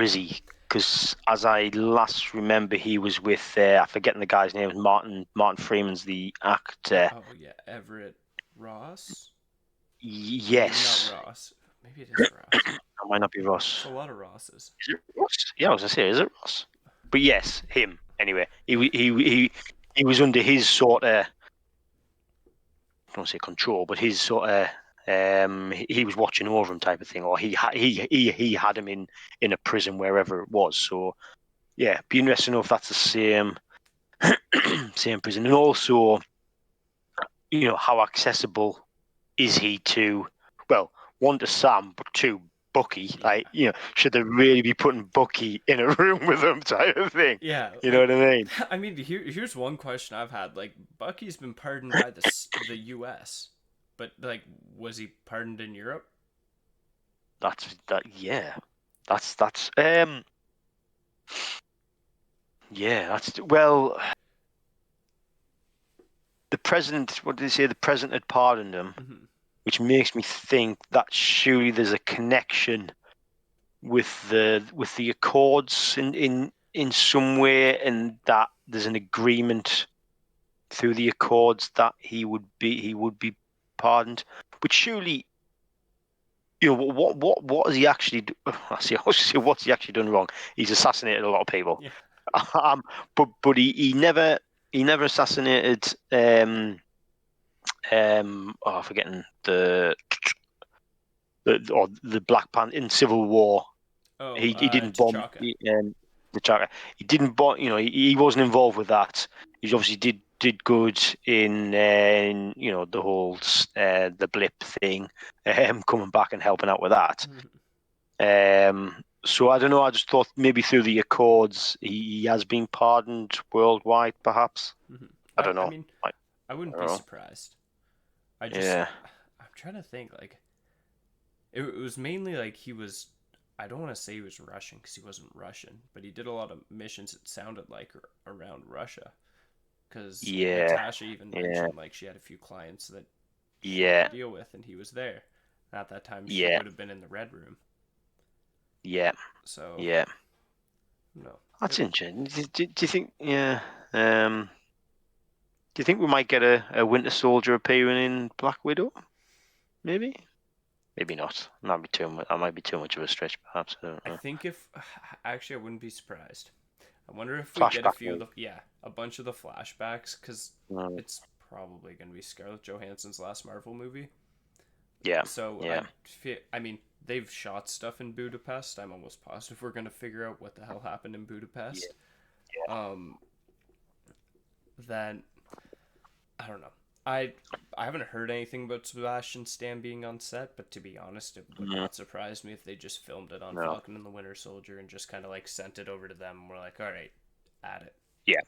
is he? Because as I last remember, he was with I'm forgetting the guy's name. Martin Freeman's the actor. Oh yeah, Everett Ross. Yes, Maybe not Ross. Maybe it is Ross. that might not be Ross. It's a lot of Rosses. Is it Ross? Yeah, I was gonna say, is it Ross? But yes, him. Anyway, he was under his sort of, I don't want to say control, but his sort of he was watching over him type of thing, or he had him in a prison wherever it was. So yeah, be interesting to know if that's the same same prison, and also how accessible is he to, well, one, to Sam, but two, Bucky. Like, should they really be putting Bucky in a room with him type of thing? Yeah, You know what I mean? I mean, here's one question I've had. Like, Bucky's been pardoned by the U.S., but like, was he pardoned in Europe? Yeah. That's well, the president. What did he say? The president had pardoned him, Mm-hmm. which makes me think that surely there's a connection with the Accords in some way, and that there's an agreement through the Accords that he would be pardoned. But surely, what has he actually? I was say, what's he actually done wrong? He's assassinated a lot of people. Yeah. But he never assassinated forgetting the Black Panther in Civil War. Oh, He didn't bomb T'Chaka. the Chaka. He didn't bomb. He wasn't involved with that. He obviously did good in the whole the blip thing, coming back and helping out with that. So I don't know. I just thought maybe through the Accords he has been pardoned worldwide, perhaps. I don't I know. mean, I, I I wouldn't don't be know. surprised. I just, Yeah. I'm trying to think. Like, it was mainly like he was. I don't want to say he was Russian because he wasn't Russian, but he did a lot of missions. It sounded like around Russia because Yeah. Natasha even Yeah. mentioned like she had a few clients that she had to Yeah. deal with, and he was there. At that time, she Yeah. would have been in the red room. Yeah. So Yeah. no, That's interesting. Do you think? Yeah. Um. Do you think we might get a Winter Soldier appearing in Black Widow? Maybe. Maybe not. Might be too much. That might be too much of a stretch, perhaps. I don't I know. think if actually I wouldn't be surprised. I wonder if we get a Flashback few of movie. the a bunch of the flashbacks because Mm, it's probably gonna be Scarlett Johansson's last Marvel movie. yeah. So Yeah. I mean, they've shot stuff in Budapest. I'm almost positive we're gonna figure out what the hell happened in Yeah. Budapest. Um, then I don't know. I haven't heard anything about Sebastian Stan being on set, but to be honest, it would Mm, not surprise me if they just filmed it on no. Falcon and the Winter Soldier and just kind of like sent it over to them. And we're like, all right, add it. Yeah.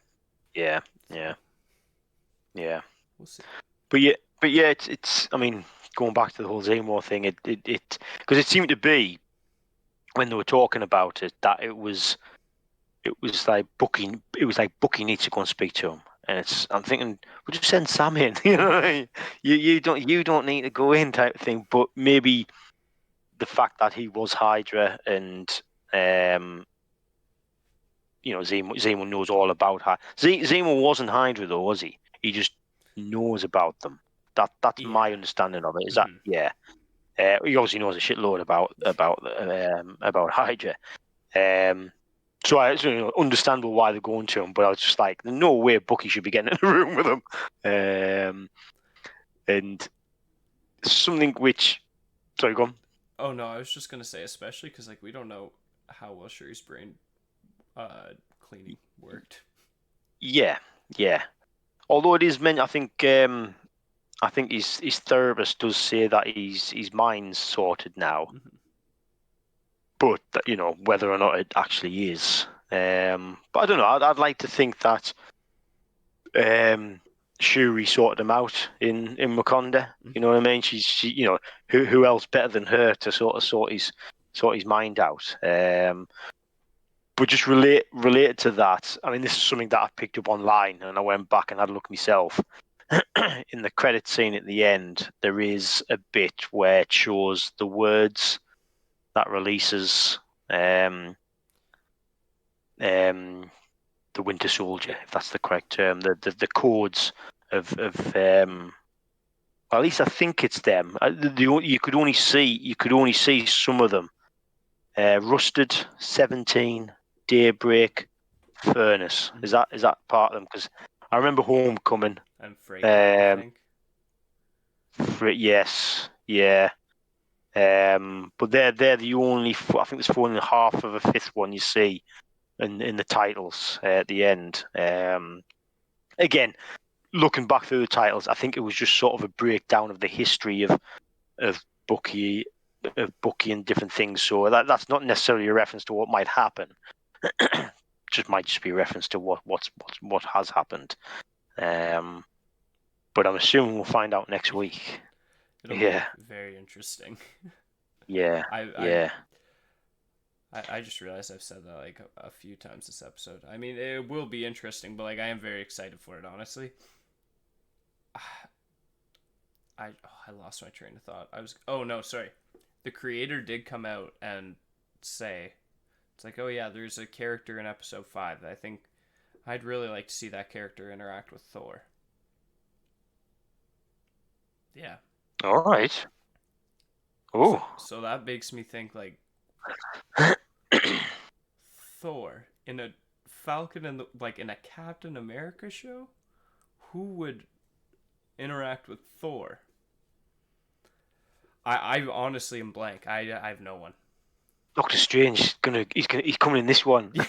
Yeah. Yeah. So Yeah. we'll see. But yeah. It's. I mean, going back to the whole Zamor thing, it because it seemed to be when they were talking about it that it was like Bucky needs to go and speak to him. And I'm thinking, we'll just send Sam in. You know what I mean? You don't need to go in type of thing. But maybe the fact that he was Hydra and um Zemo knows all about Hydra. Zemo wasn't Hydra though, was he? He just knows about them. That's my Yeah. understanding of it. Is that Mm-hmm. yeah? He obviously knows a shitload about Hydra. Um, so it's understandable why they're going to him, but I was just like, there's no way Bucky should be getting in a room with him. And something which, sorry, go on. Oh no, I was just gonna say, especially because like we don't know how well Shuri's brain cleaning worked. Yeah, yeah. Although it is meant, I think his therapist does say that his mind's sorted now, Mm-hmm. but whether or not it actually is. But I don't know. I'd like to think that um, Shuri sorted him out in Wakanda. You know Mm-hmm. what I mean? Who else better than her to sort of sort his mind out. But just related to that, I mean, this is something that I picked up online, and I went back and had a look myself. In the credit scene at the end, there is a bit where it shows the words that releases um, um, the Winter Soldier, Yeah. if that's the correct term, the codes of at least I think it's them. You could only see some of them. Rusted, 17, Daybreak, Furnace. Is Mm-hmm. that part of them? Because I remember Homecoming. And Freycon, I Um, think. yes, yeah. But they're the only. I think there's only half of a fifth one you see in the titles at the end. Again, looking back through the titles, I think it was just sort of a breakdown of the history of Bucky and different things. So that's not necessarily a reference to what might happen. Just might just be a reference to what has happened. Um, but I'm assuming we'll find out next week. It'll Yeah, be very interesting. yeah, I I yeah. I just realized I've said that like a few times this episode. I mean, it will be interesting, but like I am very excited for it, honestly. I lost my train of thought. I was oh no, sorry. The creator did come out and say it's like, "Oh yeah, there's a character in episode 5 that I think I'd really like to see that character interact with Thor." Yeah. All right. So Oh. so that makes me think like Thor in a Falcon and like in a Captain America show? Who would interact with Thor. I honestly am blank. I have no one. Doctor Strange he's coming in this one. Yeah.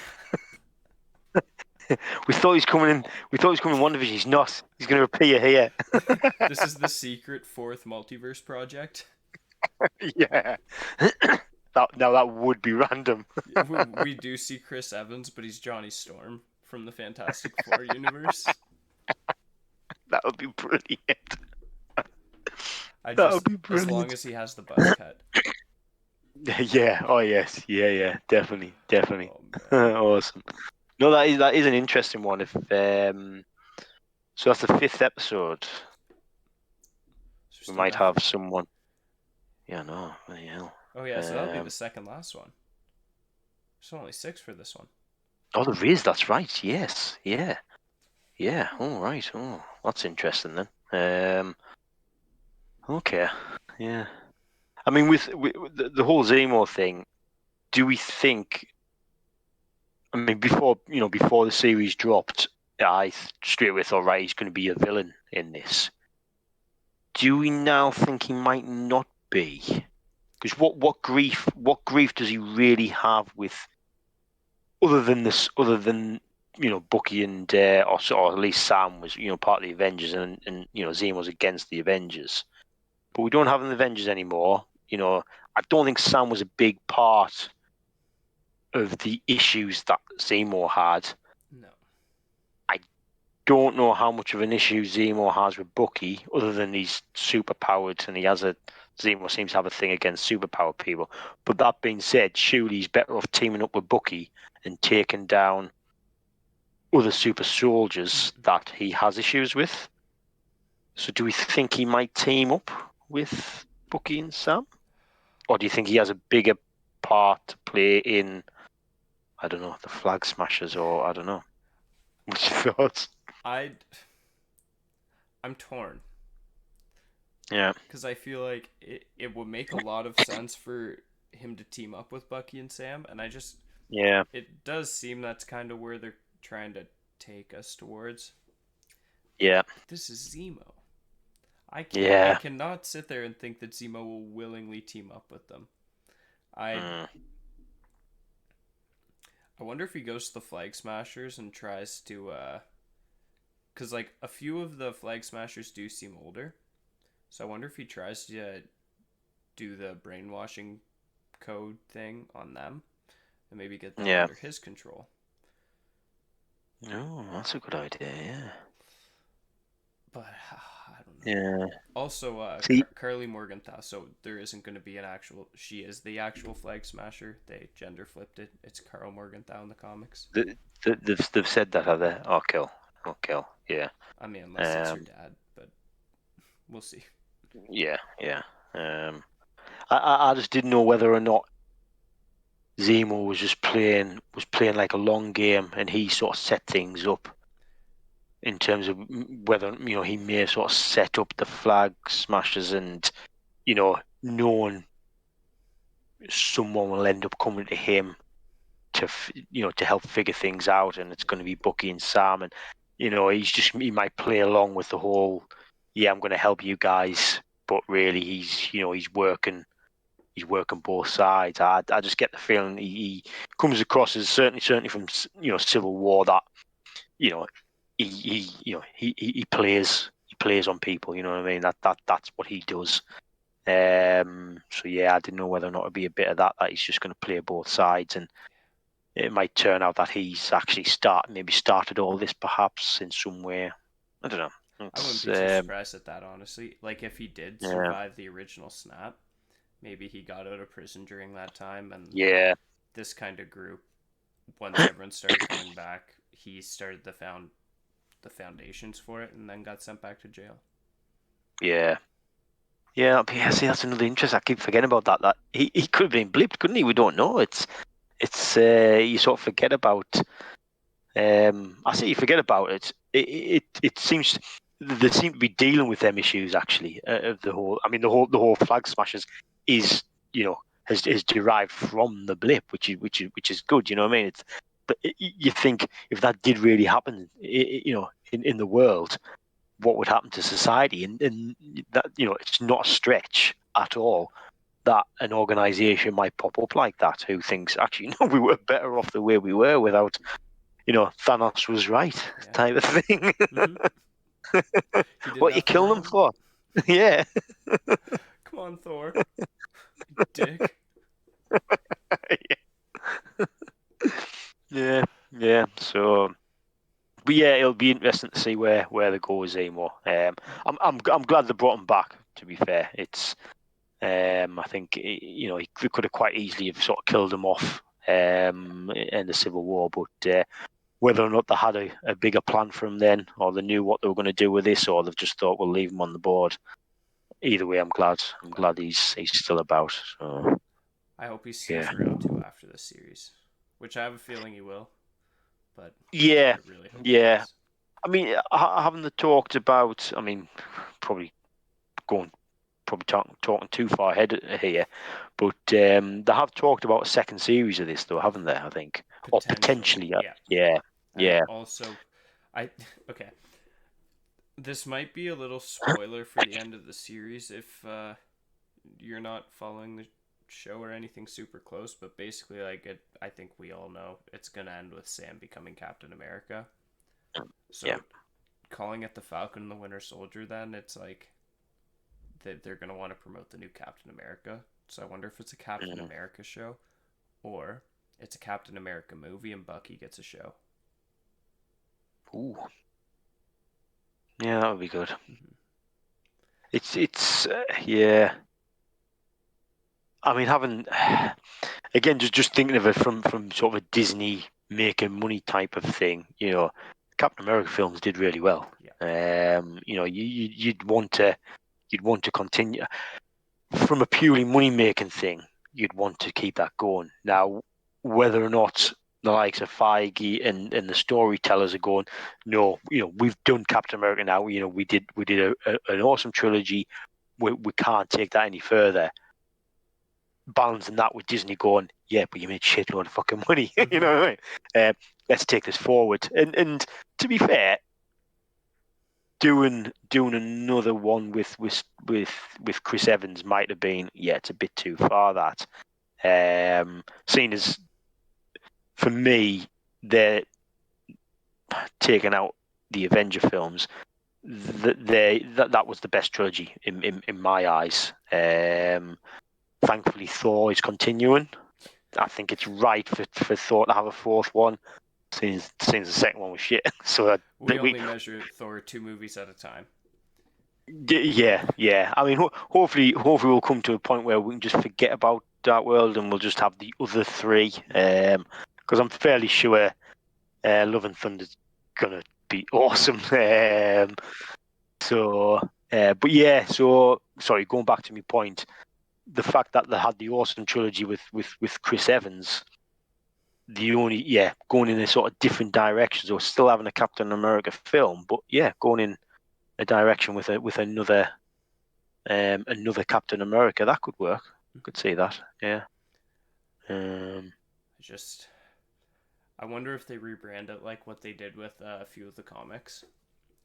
We thought he's coming in. We thought he was coming in one division. He's not. He's going to appear here. This is the secret fourth multiverse project. Yeah. That would be random. We do see Chris Evans, but he's Johnny Storm from the Fantastic Four universe. That would be brilliant. I That would just, be as long brilliant. as he has the buzz cut. Yeah. Oh yes. Yeah. Yeah. Definitely. Definitely. Oh man. Awesome. No, that is an interesting one. If so, that's the fifth episode. So we We still might got have three. someone. Yeah. No. Bloody hell. Oh yeah, so that'll be the Um. second last one. There's only six for this one. Oh, there is. That's right. Yes. Yeah. Yeah. Hmm. All right. Oh, that's interesting then. Okay. Yeah. I mean, with the whole Zemo thing, do we think? I mean, before the series dropped, straight away thought, right, he's going to be a villain in this. Do we now think he might not be? Because what grief does he really have with other than Bucky and or at least Sam was part of the Avengers and Zemo was against the Avengers, but we don't have the Avengers anymore. I don't think Sam was a big part of the issues that Zemo had. No. I don't know how much of an issue Zemo has with Bucky, other than he's super powered and Zemo seems to have a thing against superpowered people. But that being said, surely he's better off teaming up with Bucky and taking down other super soldiers that he has issues with. So do we think he might team up with Bucky and Sam? Or do you think he has a bigger part to play in, I don't know, the Flag Smashers, or I don't know? What's your thoughts? I I'm torn Yeah. because I feel like it would make a lot of sense for him to team up with Bucky and Sam, and Yeah. it does seem that's kind of where they're trying to take us towards. Yeah. But this is Zemo. I Yeah. cannot sit there and think that Zemo will willingly team up with them. I Mm. I wonder if he goes to the Flag Smashers and tries to cuz like a few of the Flag Smashers do seem older. So I wonder if he tries to do the brainwashing code thing on them and maybe get them Yeah. under his control. Oh, that's a good idea. Yeah. But I don't know. Yeah. Also, See, Carly Morgenthau. So there isn't going to be an actual. She is the actual Flag Smasher. They gender flipped it. It's Carl Morgenthau in the comics. they've said that, have they? Oh, kill. Oh, kill. Yeah. I mean, unless it's her Um. dad, but we'll see. Yeah. Yeah. I just didn't know whether or not Zemo was playing like a long game, and he sort of set things up in terms of whether he may have sort of set up the Flag Smashers, and knowing someone will end up coming to him to help figure things out, and it's going to be Bucky and Sam, and he might play along with the whole, yeah, I'm going to help you guys, but really he's working both sides. I just get the feeling he comes across as certainly from Civil War, that you know he plays on people. You know what I mean? That's what he does. So yeah, I didn't know whether or not it'd be a bit of that he's just going to play both sides, and it might turn out that he's actually started all this perhaps in some way. I don't know. I wouldn't It's be too surprised at that, honestly. Like if he did yeah, survive the original snap, maybe he got out of prison during that time, and yeah, this kind of group, once everyone started coming back, he started the foundations for it, and then got sent back to jail. yeah. Yeah, but yeah, see, that's another interest. I keep forgetting about that. That he could have been blipped, couldn't he? We don't know. It's you sort of forget about. I say you forget about it. It seems they seem to be dealing with them issues actually of the whole. I mean, the whole Flag Smashers is has derived from the blip, which is good. You know what I mean? But you think if that did really happen, in the world, what would happen to society, and that it's not a stretch at all that an organization might pop up like that who thinks actually no, we were better off the way we were without Thanos was right type of thing. Mm-hmm. He did What you nothing killing them wrong. for? Yeah. Come on, Thor. Dick. Yeah, yeah. So, but yeah, it'll be interesting to see where they go with Zemo. I'm glad they brought him back. To be fair, it's I think he could have quite easily have sort of killed him off in the Civil War, but whether or not they had a bigger plan for him then, or they knew what they were going to do with this, or they've just thought we'll leave him on the board. Either way, I'm glad. I'm glad he's still about. So I hope he sticks yeah, around too after this series, which I have a feeling he will, but yeah, I really hope he yeah. does. I mean, haven't they talked about? I mean, probably going probably talking too far ahead here, but they have talked about a second series of this, though, haven't they? I think, or Potentially, potentially, yeah. yeah, And yeah. also, I okay. This might be a little spoiler for the end of the series if you're not following the show or anything super close, but basically, I think we all know it's gonna end with Sam becoming Captain America. Yeah. So calling it the Falcon and the Winter Soldier, then it's like they're gonna want to promote the new Captain America. So I wonder if it's a Captain Mm. America show or it's a Captain America movie and Bucky gets a show. Ooh, yeah, that would be good. Mm-hmm. It's yeah. I mean, having again, just thinking of it from sort of a Disney making money type of thing. Captain America films did really well. Yeah. You'd want to continue from a purely money making thing. You'd want to keep that going. Now, whether or not the likes of Feige and the storytellers are going, no, we've done Captain America now. We did an awesome trilogy. We can't take that any further. Balancing that with Disney going, yeah, but you made shitload of fucking money. You Mm-hmm. know what I mean? Let's take this forward. And to be fair, doing another one with Chris Evans might have been, yeah, it's a bit too far. That seeing as for me, they're taking out the Avenger films. That was the best trilogy in my eyes. Thankfully, Thor is continuing. I think it's right for Thor to have a fourth one, since the second one was shit. So We we only measure Thor 2 movies at a time. yeah. I mean, hopefully we'll come to a point where we can just forget about Dark World and we'll just have the other three. Because I'm fairly sure Love and Thunder's gonna be awesome. So, but yeah. So sorry, going back to my point, the fact that they had the awesome trilogy with Chris Evans, the only going in a sort of different direction, so still having a Captain America film, but going in a direction with another Captain America, that could work. Could see that. Yeah. Just, I wonder if they rebrand it like what they did with a few of the comics.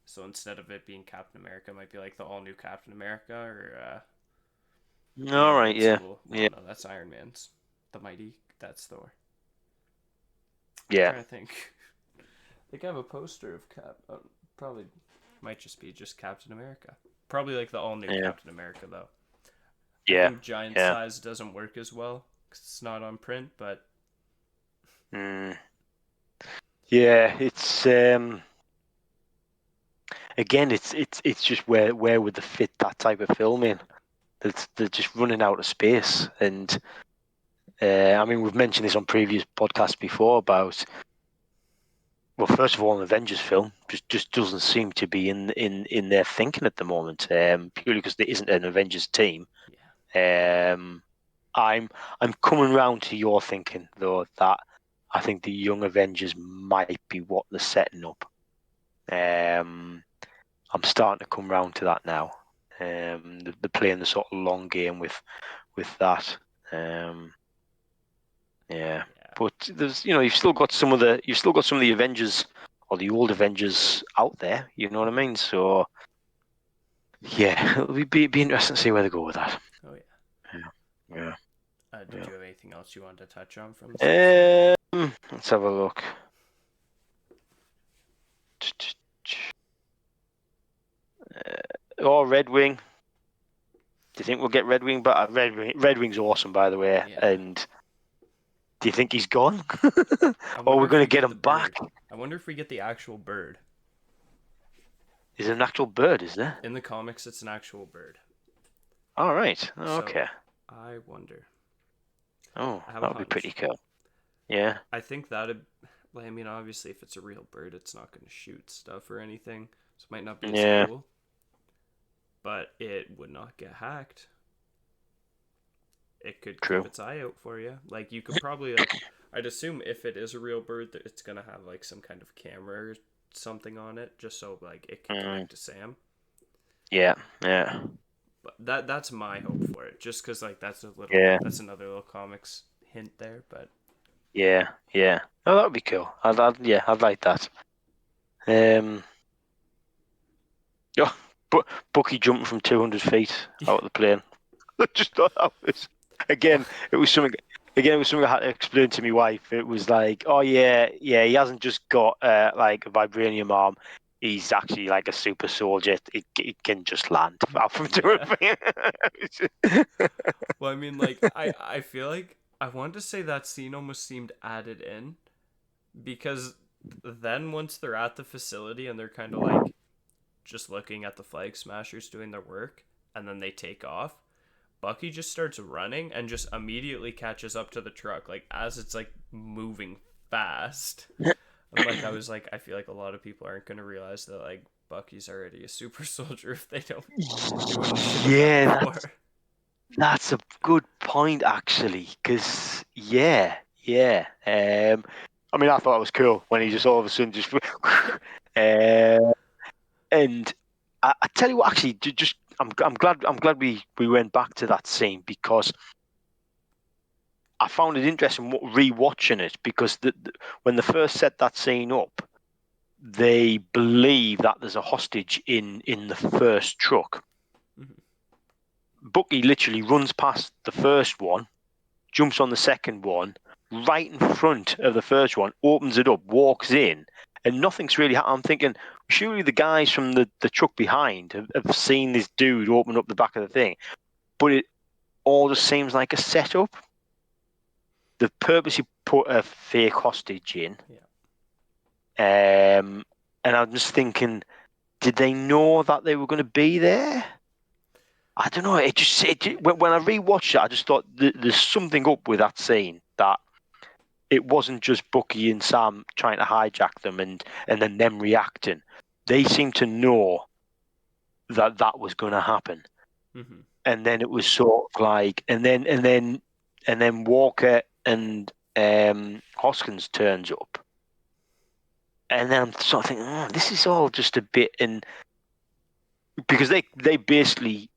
So instead of it being Captain America, it might be like the all new Captain America or the All right. Yeah. Invincible. Well, Yeah. no, that's Iron Man's. The Mighty, that's Thor. I'm Yeah. trying to think. I think I have a poster of Cap. Probably might just be just Captain America. Probably like the all new Yeah. Captain America though. I Yeah. think giant Yeah. size doesn't work as well because it's not on print, but Mm. Yeah. It's again, it's just where would they fit that type of film in? They're just running out of space, and I mean, we've mentioned this on previous podcasts before about. Well, first of all, an Avengers film just doesn't seem to be in their thinking at the moment, purely because there isn't an Avengers team. yeah. Um, I'm coming round to your thinking though, that I think the Young Avengers might be what they're setting up. I'm starting to come round to that now. They're playing the sort of long game with that. Yeah, Yeah. but there's you've still got some of the Avengers or the old Avengers out there. You know what I mean? So yeah, it'll be interesting to see where they go with that. Oh yeah. Yeah, Did you have anything else you wanted to touch on from this episode? yeah. Let's have a look. Oh, Red Wing. Do you think we'll get Red Wing? But Red Wing's awesome, by the way. Yeah. And do you think he's gone, I or wonder we're if going we to get get the him back? bird. I wonder if we get the actual bird. Is it an actual bird? Is there? In the comics, it's an actual bird. All right. Oh, So okay. I wonder. Oh, I have a that would be pretty hunch. cool. Yeah. I think that'd. Well, I mean, obviously, if it's a real bird, it's not going to shoot stuff or anything, so it might not be as Yeah. cool. But it would not get hacked. It could keep True. its eye out for you. Like you could probably like. I'd assume if it is a real bird, that it's gonna have like some kind of camera or something on it, just so like it can connect to Sam. Yeah. Yeah. But that's my hope for it, just because like Yeah. that's another little comics hint there. But Yeah. Yeah. Oh, that would be cool. I'd like that. Oh, Bucky jumping from 200 feet out of the plane. I just thought that was well, again. It was something. Again, it was something I had to explain to my wife. It was like, oh yeah, yeah, he hasn't just got like a vibranium arm. He's actually like a super soldier. It can just land out from yeah. 200 feet. Well, I mean, like I feel like I wanted to say that scene almost seemed added in because then once they're at the facility and they're kind of like just looking at the flag smashers doing their work and then they take off, Bucky just starts running and just immediately catches up to the truck like as it's like moving fast. And like I was like I feel like a lot of people aren't going to realize that like Bucky's already a super soldier if they don't do initiative that Yeah, before. that's a good point actually. Because yeah. I mean, I thought it was cool when he just all of a sudden just. And I tell you what, actually, just I'm glad we went back to that scene because I found it interesting rewatching it because when they first set that scene up, they believe that there's a hostage in the first truck. Mhm. Bucky literally runs past the first one, jumps on the second one, right in front of the first one, opens it up, walks in, and nothing's really. I'm thinking, surely the guys from the truck behind have seen this dude open up the back of the thing, but it all just seems like a setup. They've purposely put a fake hostage in. Yeah. And I'm just thinking, did they know that they were going to be there? I don't know. When I rewatched it, I just thought there's something up with that scene that it wasn't just Bucky and Sam trying to hijack them and then them reacting. They seemed to know that was going to happen, Mm-hmm. and then it was sort of like, and then Walker and Hoskins turns up, and then I'm sort of thinking, oh, this is all just a bit in because they basically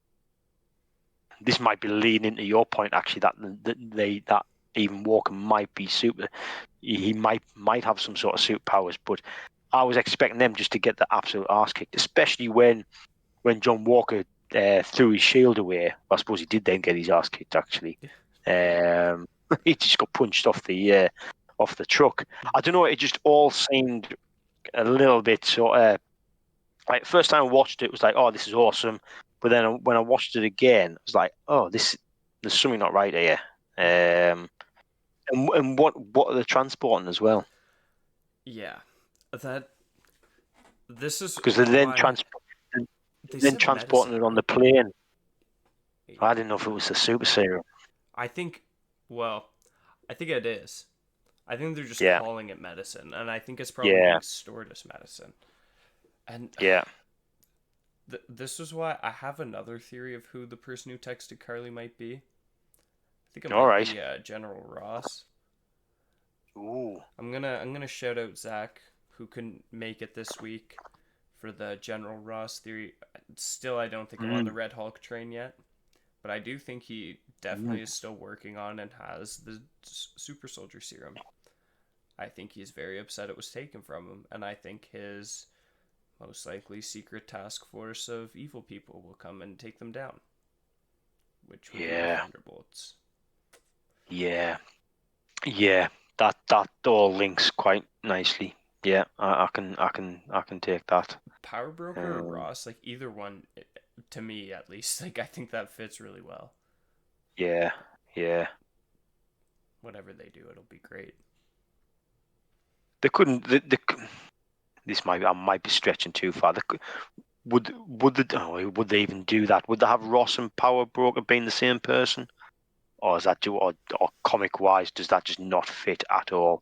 this might be leaning into your point actually that even Walker might be super. He might have some sort of superpowers, but I was expecting them just to get the absolute arse kicked, especially when John Walker threw his shield away. I suppose he did then get his arse kicked actually. He just got punched off the truck. I don't know. It just all seemed a little bit sort of like first time I watched it, it was like, oh, this is awesome. But then when I watched it again, I was like, oh, there's something not right here. And what are they transporting as well? Yeah, that this is Because they're why they then said transporting medicine, it on the right? plane. I Yeah, didn't know if it was a super serum. I think. Well, I think it is. I think they're just Yeah, calling it medicine, and I think it's probably yeah, being stored as medicine. And yeah. this is why I have another theory of who the person who texted Carly might be. I think it All might right. be General Ross. Ooh. I'm gonna shout out Zach who couldn't make it this week for the General Ross theory. Still, I don't think I'm on the Mm, Red Hulk train yet, but I do think he mm. definitely is still working on and has the super soldier serum. I think he's very upset it was taken from him, and I think his most likely secret task force of evil people will come and take them down, which would be the Yeah, Thunderbolts. yeah, yeah. That all links quite nicely. Yeah, I can take that. Power Broker or Um, Ross, like either one, to me at least, like I think that fits really well. yeah, yeah. Whatever they do, it'll be great. They couldn't. This I might be stretching too far. Would they even do that? Would they have Ross and Power Broker being the same person, or is that or comic wise does that just not fit at all?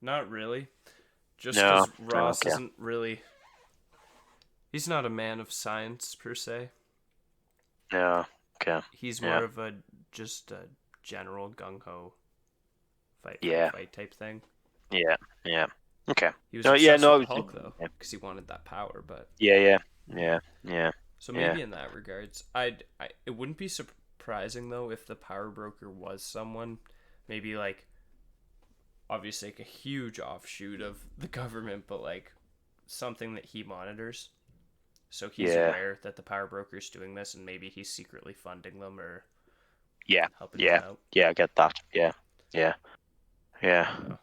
Not really. Just No, because no, Ross okay, isn't really. He's not a man of science per se. no, okay, He's yeah, more of a just a general gung ho fight, fight, yeah, fight type thing. yeah, yeah, okay. He was No, yeah, obsessed with no, the Hulk though, because he wanted that power. But yeah, yeah, yeah, yeah, so yeah, maybe in that regards, it wouldn't be surprising though if the power broker was someone, maybe like obviously like a huge offshoot of the government, but like something that he monitors. So he's yeah, aware that the power broker's doing this, and maybe he's secretly funding them or yeah, helping them yeah, out. yeah. I get that. Yeah, yeah, I yeah. don't know.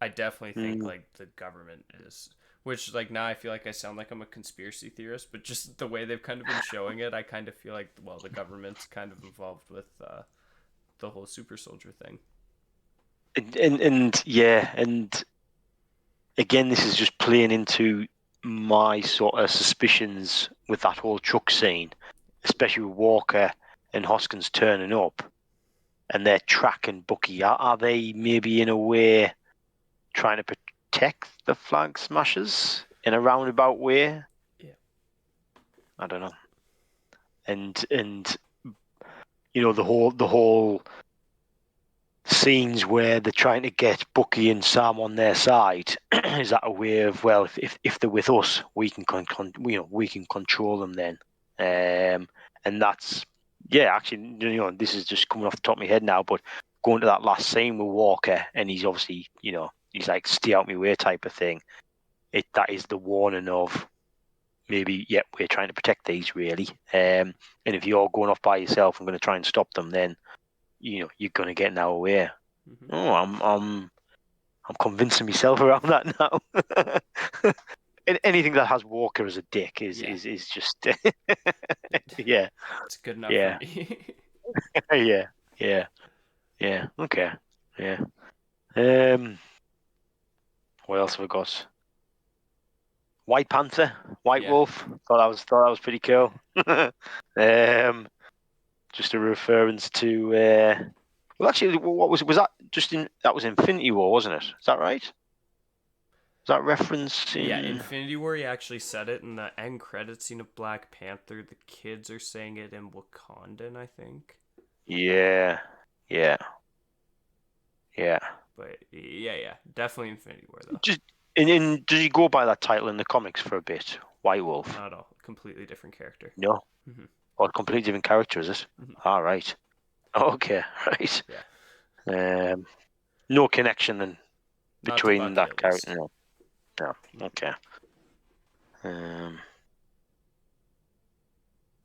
I definitely think Mm. like the government is, which like now I feel like I sound like I'm a conspiracy theorist, but just the way they've kind of been showing it, I kind of feel like well the government's kind of involved with the whole super soldier thing. And yeah, and again, this is just playing into my sort of suspicions with that whole truck scene, especially with Walker and Hoskins turning up and they're tracking Bucky. Are they maybe in a way trying to protect the Flag Smashers in a roundabout way? Yeah. I don't know. And the whole scenes where they're trying to get Bucky and Sam on their side. Is that a way of, well, if they're with us, we can we can control them then, and that's, yeah, actually, this is just coming off the top of my head now, but going to that last scene with Walker and he's obviously, he's like stay out my way type of thing. That is the warning of maybe, yeah, we're trying to protect these really, and if you're going off by yourself and going to try and stop them, then you're going to get in our way. Mm-hmm. Oh, I'm convincing myself around that now. Anything that has Walker as a dick is Yeah, is just yeah, it's good enough for yeah, me. yeah, yeah, yeah. Okay, yeah. Um, what else have I got? White Panther, White Yeah, Wolf. Thought that was pretty cool. Just a reference to. Well, actually, what was that? That was Infinity War, wasn't it? Is that right? Is that reference yeah. in? Infinity War. He actually said it in the end credit scene of Black Panther. The kids are saying it in Wakandan, I think. Yeah, yeah, yeah. But yeah, yeah, definitely Infinity War though. Just and does he go by that title in the comics for a bit? White Wolf? Not at all. Completely different character. No, Mm-hmm. or a completely different character, is it? Mm-hmm. All right. Okay, right. Yeah, Um, no connection then not to between Bucky that at character. least. No, no. Mm-hmm. Okay. Um,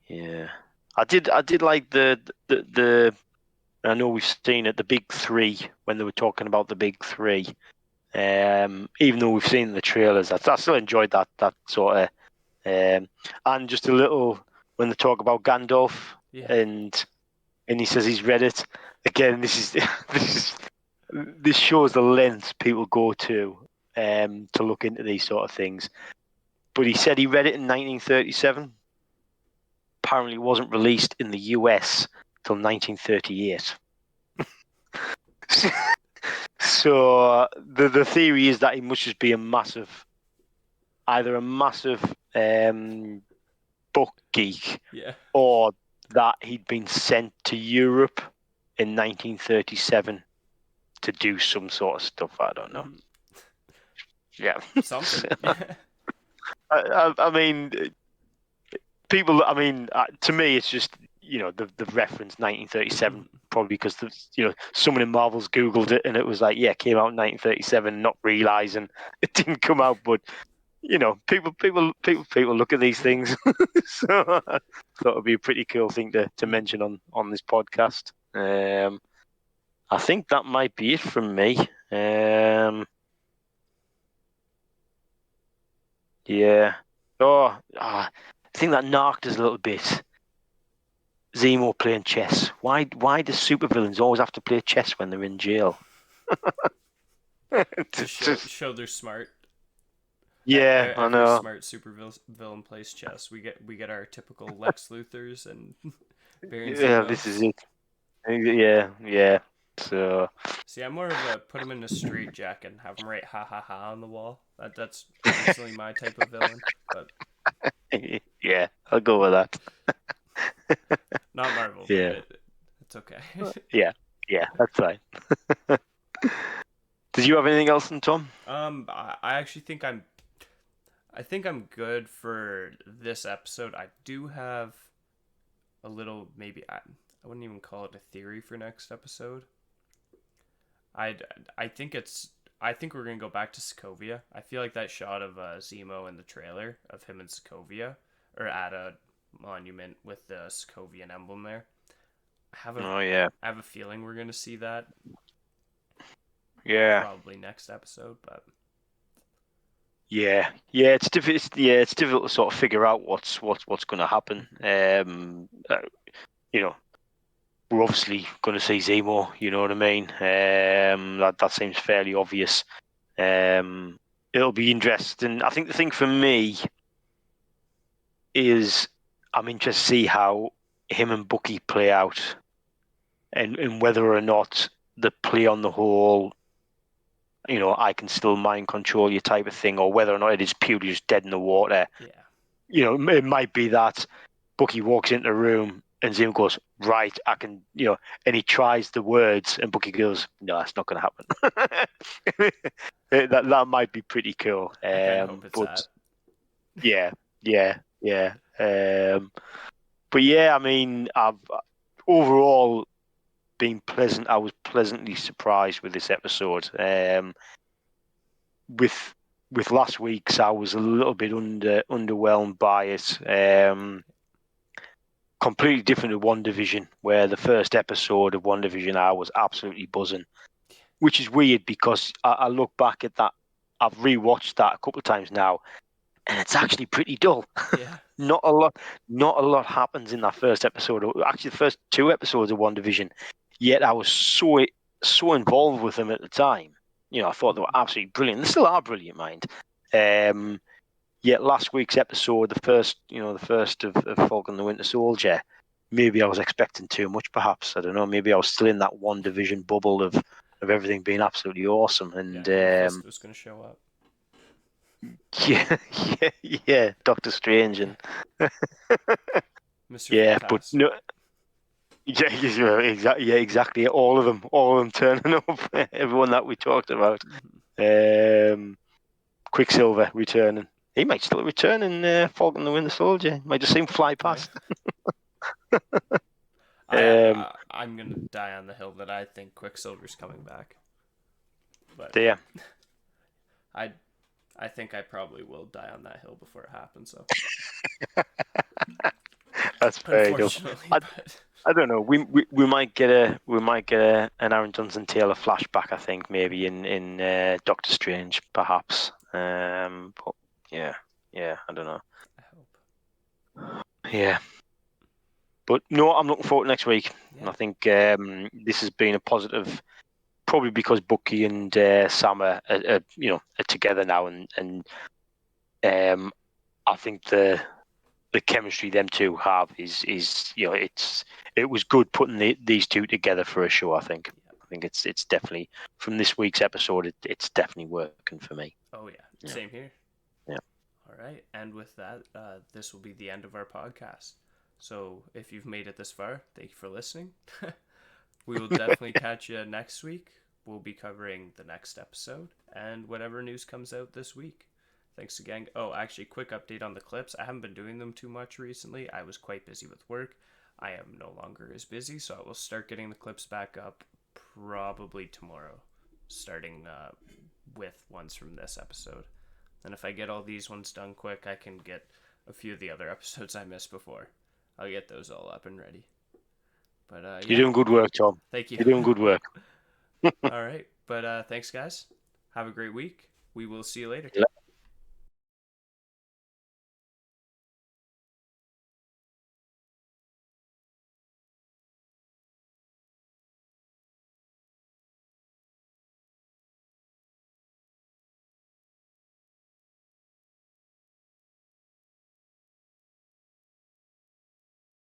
yeah. I did like the. I know we've seen it, the big three when they were talking about the big three. Even though we've seen the trailers, I still enjoyed that sort of. And just a little when they talk about Gandalf Yeah. and he says he's read it. Again, this is this shows the lengths people go to look into these sort of things. But he said he read it in 1937. Apparently, it wasn't released in the US till 1938. So the theory is that he must just be either a massive book geek, Yeah. or that he'd been sent to Europe in 1937 to do some sort of stuff. I don't know. Mm-hmm. Yeah. Something. Yeah. I mean, people. I mean, to me, it's just the reference 1937 probably because someone in Marvel's Googled it and it was like, yeah, it came out in 1937, not realizing it didn't come out. But people look at these things, so I thought it'd be a pretty cool thing to mention on this podcast. I think that might be it from me. Yeah. I think that narked us a little bit. Zemo playing chess. Why do supervillains always have to play chess when they're in jail? To show they're smart. Yeah, I Every know. smart super villain plays chess. We get our typical Lex Luthers and Baron Yeah, this is Zemos. it. Yeah. So See, I'm more of a put him in a straight jacket and have him write "ha ha ha" on the wall. That's personally my type of villain, but yeah, I'll go with that. not Marvel. But Yeah, it's okay. yeah, that's right. Did you have anything else, Tom? I actually think I'm good for this episode. I do have a little, maybe I wouldn't even call it a theory for next episode. I I think it's I think we're gonna go back to Sokovia. I feel like that shot of Zemo in the trailer of him in Sokovia or at a monument with the Sokovian emblem there. Oh yeah, I have a feeling we're gonna see that yeah, probably next episode, but yeah. It's difficult to sort of figure out what's going to happen. You know, we're obviously going to see Zemo. You know what I mean? That seems fairly obvious. It'll be interesting. I think the thing for me is I'm interested to see how him and Bucky play out, and whether or not the play on the whole, I can still mind control you type of thing, or whether or not it is purely just dead in the water. yeah, It might be that Bucky walks into the room and Zemo goes, right, I can, and he tries the words, and Bucky goes, no, that's not going to happen. that might be pretty cool. I kind of hope it's But that. yeah, yeah. But yeah, I mean, I've overall been pleasant. I was pleasantly surprised with this episode. With last week's, I was a little bit underwhelmed by it. Completely different to WandaVision, where the first episode of WandaVision I was absolutely buzzing, which is weird because I look back at that. I've rewatched that a couple of times now, and it's actually pretty dull. Yeah, Not a lot happens in that first episode. Actually, the first two episodes of WandaVision. Yet I was so involved with them at the time. I thought they were absolutely brilliant. They still are brilliant, mind. Yet last week's episode, the first of Falcon the Winter Soldier, maybe I was expecting too much. Perhaps I don't know. Maybe I was still in that WandaVision bubble of everything being absolutely awesome. yeah. And Mephisto's gonna show up. yeah, yeah. Doctor Strange Yeah, and Mr. yeah, but Fantastic. no. Yeah, exactly. Yeah, exactly. All of them turning up. Everyone that we talked about. Mm-hmm. Um, Quicksilver returning. He might still return in Falcon the Winter Soldier. Might just see him fly Yeah. past. Um, I'm gonna die on the hill that I think Quicksilver's coming back, but yeah, I I think I probably will die on that hill before it happens. So that's fair enough. unfortunately, I, but I don't know. We might get an Aaron Johnson Taylor flashback. I think maybe in Doctor Strange, perhaps. But yeah. I don't know. I hope. Yeah. But no, I'm looking forward to next week. Yeah, I think this has been a positive, probably because Bucky and Sam are together now, and I think the chemistry them two have is it was good putting these two together for a show. yeah. I think it's definitely from this week's episode. It's definitely working for me. Oh yeah, Yeah, same here. yeah. All right, and with that, this will be the end of our podcast. So if you've made it this far, thank you for listening. We will definitely catch you next week. We'll be covering the next episode and whatever news comes out this week. Thanks again. Oh, actually, quick update on the clips. I haven't been doing them too much recently. I was quite busy with work. I am no longer as busy, so I will start getting the clips back up probably tomorrow, starting with ones from this episode. And if I get all these ones done quick, I can get a few of the other episodes I missed before. I'll get those all up and ready. But You're yeah, doing good work, Tom. thank you. You're doing good work. All right, but thanks, guys. Have a great week. We will see you later.